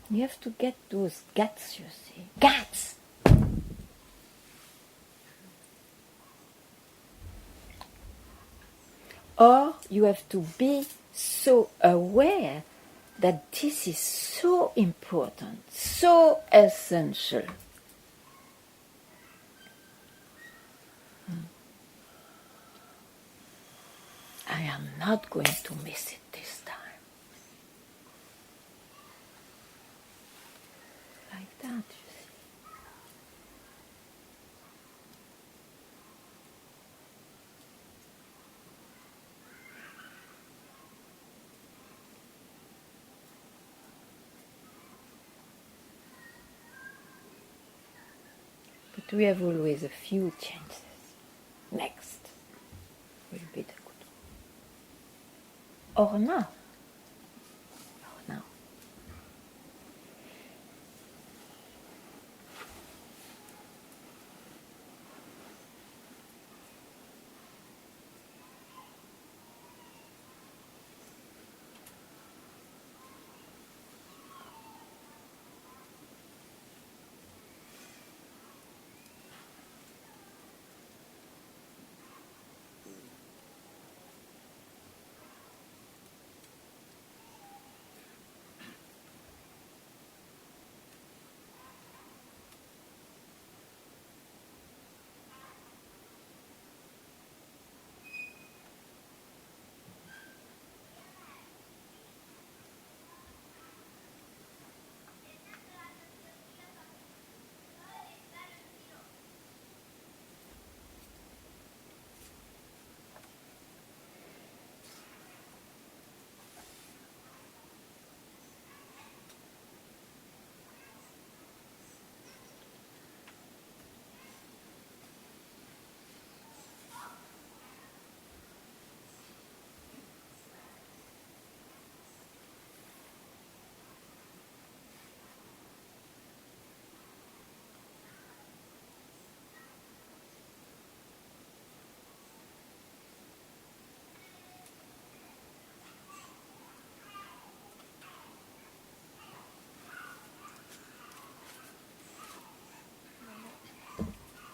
You have to get those guts, you see. Guts! Or you have to be so aware that this is so important, so essential. I am not going to miss it this time. Like that, you see. But we have always a few chances. Next will be the good one. Or now. Or now.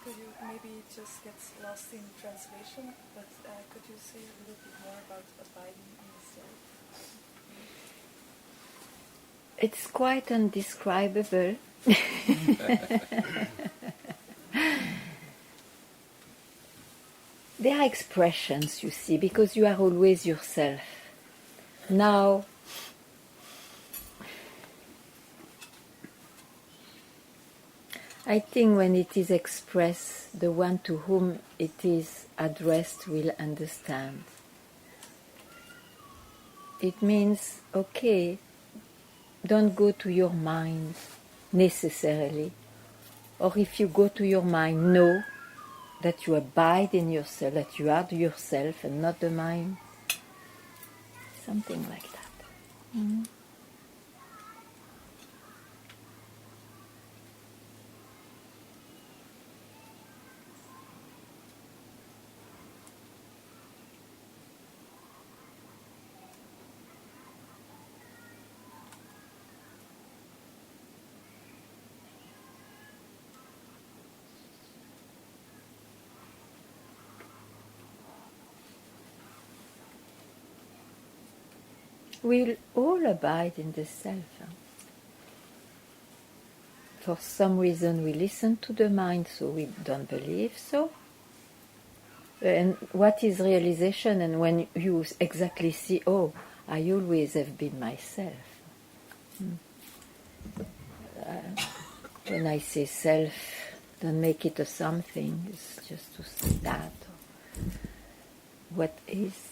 Could you maybe it just gets lost in translation, but could you say a little bit more about abiding in the self? It's quite undescribable. There are expressions, you see, because you are always yourself. Now, I think when it is expressed, the one to whom it is addressed will understand. It means, okay, don't go to your mind necessarily. Or if you go to your mind, know that you abide in yourself, that you are yourself and not the mind. Something like that. Mm-hmm. We'll all abide in the self. For some reason we listen to the mind, so we don't believe so. And what is realization? And when you exactly see, oh, I always have been myself. When I say self, don't make it a something, it's just to say that. What is.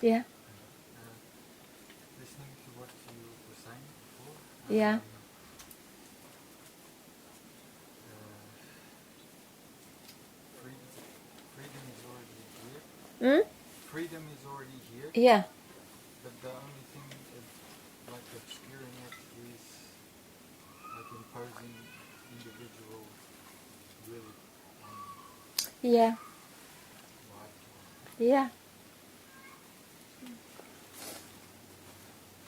Yeah. Listening to what you were saying before. Yeah. Freedom is already here. Yeah. But the only thing is, like obscuring it is like imposing individual will on Yeah. life. Yeah.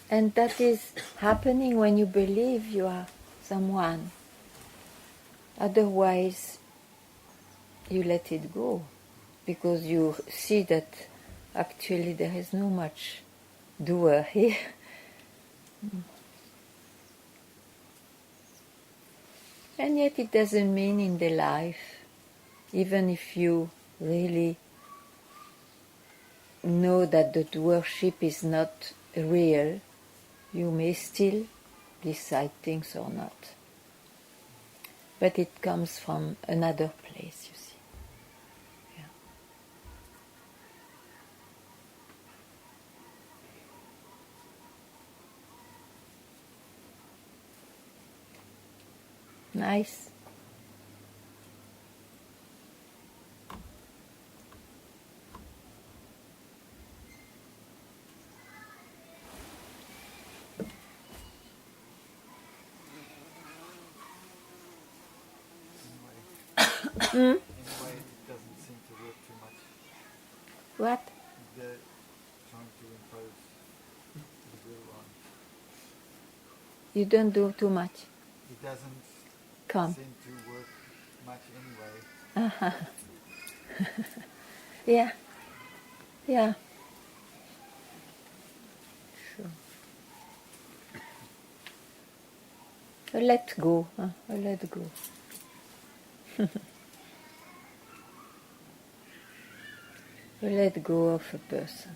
And that is happening when you believe you are someone. Otherwise, you let it go because you see that actually there is no much doer here. And yet it doesn't mean in the life, even if you really know that the doership is not real, you may still decide things or not. But it comes from another place, you see. Yeah. Nice. Anyway, it doesn't seem to work too much. What? The trying to impose the will on. You don't do too much. It doesn't Come. seem to work much anyway. Uh-huh. Yeah. Yeah. Sure. Let go. Huh? Let go. Let go of a person.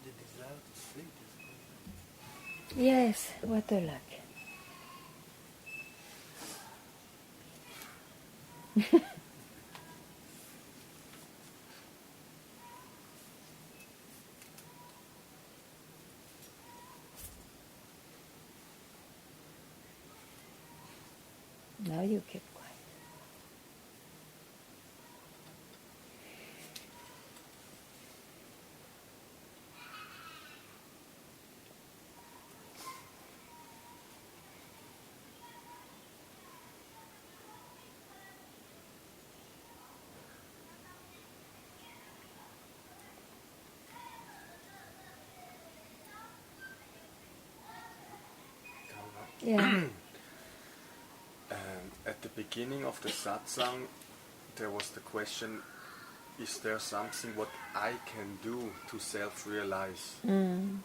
The desire to sleep is Yes, what a luck. Now you keep quiet. Yeah. At the beginning of the satsang, there was the question, is there something what I can do to self-realize? Mm.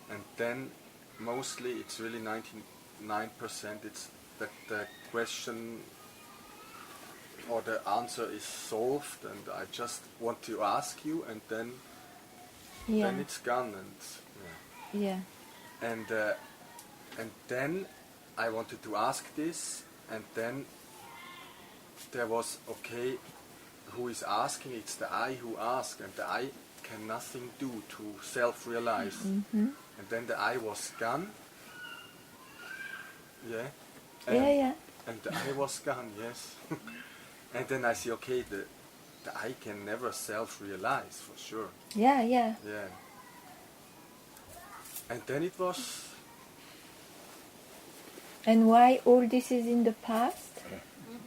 And then mostly it's really 99% it's that the question or the answer is solved and I just want to ask you and then it's gone and Yeah. and then I wanted to ask this and then there was okay, who is asking? It's the I who asks and the I can nothing do to self-realize. Mm-hmm. And then the I was gone. Yeah. And the eye was gone, yes. And then I see, okay, the eye can never self-realize, for sure. Yeah. Yeah. And then it was... And why all this is in the past?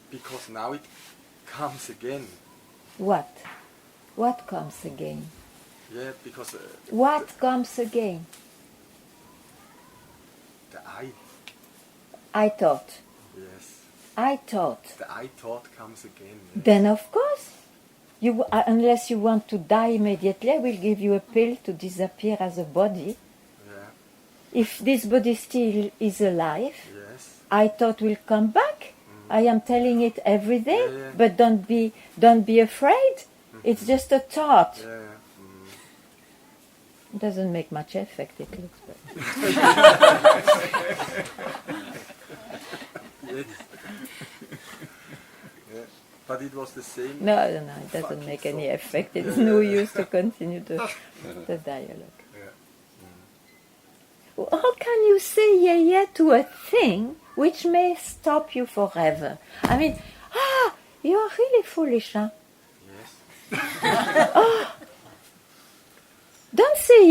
Because now it comes again. What? What comes again? Yeah, because... what comes again? The eye. I thought. Yes. I thought. The I thought comes again. Yes. Then of course, you unless you want to die immediately, I will give you a pill to disappear as a body. Yeah. If this body still is alive, yes. I thought will come back. I am telling it every day, but don't be afraid. It's just a thought. It doesn't make much effect, it looks better. Yes. Yeah. But it was the same. No, it doesn't make any effect. It's no use to continue the dialogue. Yeah. How can you say yeah to a thing which may stop you forever? I mean, you are really foolish, huh? Yes. Don't say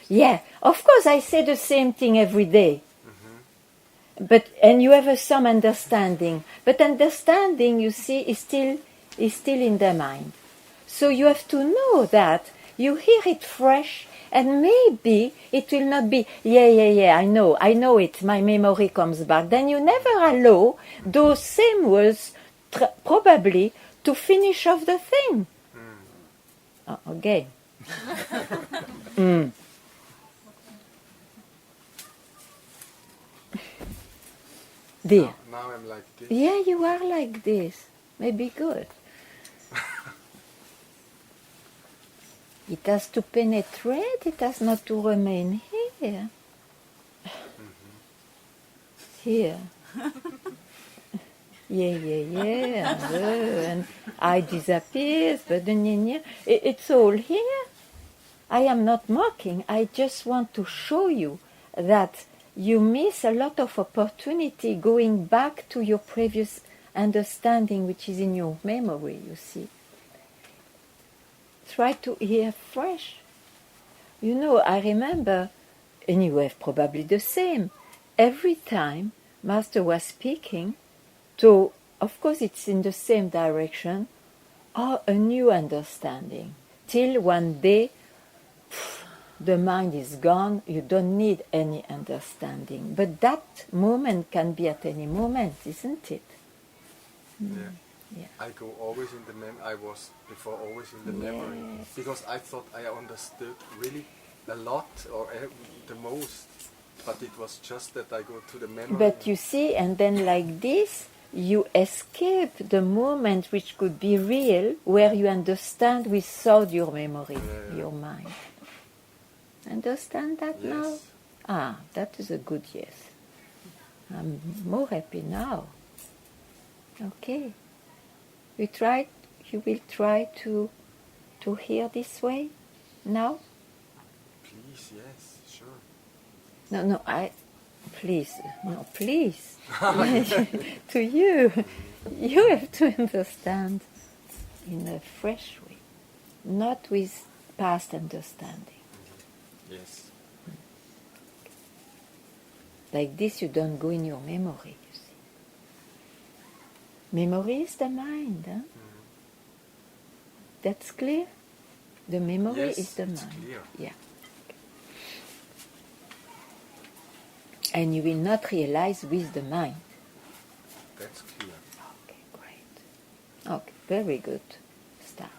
yeah. Of course, I say the same thing every day. And you have some understanding. But understanding, you see, is still in the mind. So you have to know that you hear it fresh, and maybe it will not be I know it. My memory comes back. Then you never allow those same words probably to finish off the thing. Again. Dear. Now I'm like this. Yeah, you are like this. Maybe good. It has to penetrate, it has not to remain here. Here. And I disappears, but it's all here. I am not mocking, I just want to show you that you miss a lot of opportunity going back to your previous understanding, which is in your memory, you see. Try to hear fresh. You know, I remember, and you have probably the same, every time Master was speaking, so of course it's in the same direction, or a new understanding, till one day, the mind is gone, you don't need any understanding. But that moment can be at any moment, isn't it? Yeah. I go always in the I was before always in the memory, because I thought I understood really a lot or the most, but it was just that I go to the memory. But you see, and then like this, you escape the moment which could be real, where you understand without your memory, your mind. Understand that now? That is a good yes. I'm more happy now. Okay. You will try to hear this way now? Please, yes, sure. Please. To you. You have to understand in a fresh way, not with past understanding. Yes. Like this, you don't go in your memory, you see. Memory is the mind, huh? That's clear? The memory is the mind. Clear. Yeah. And you will not realize with the mind. That's clear. Okay, great. Okay, very good. Start.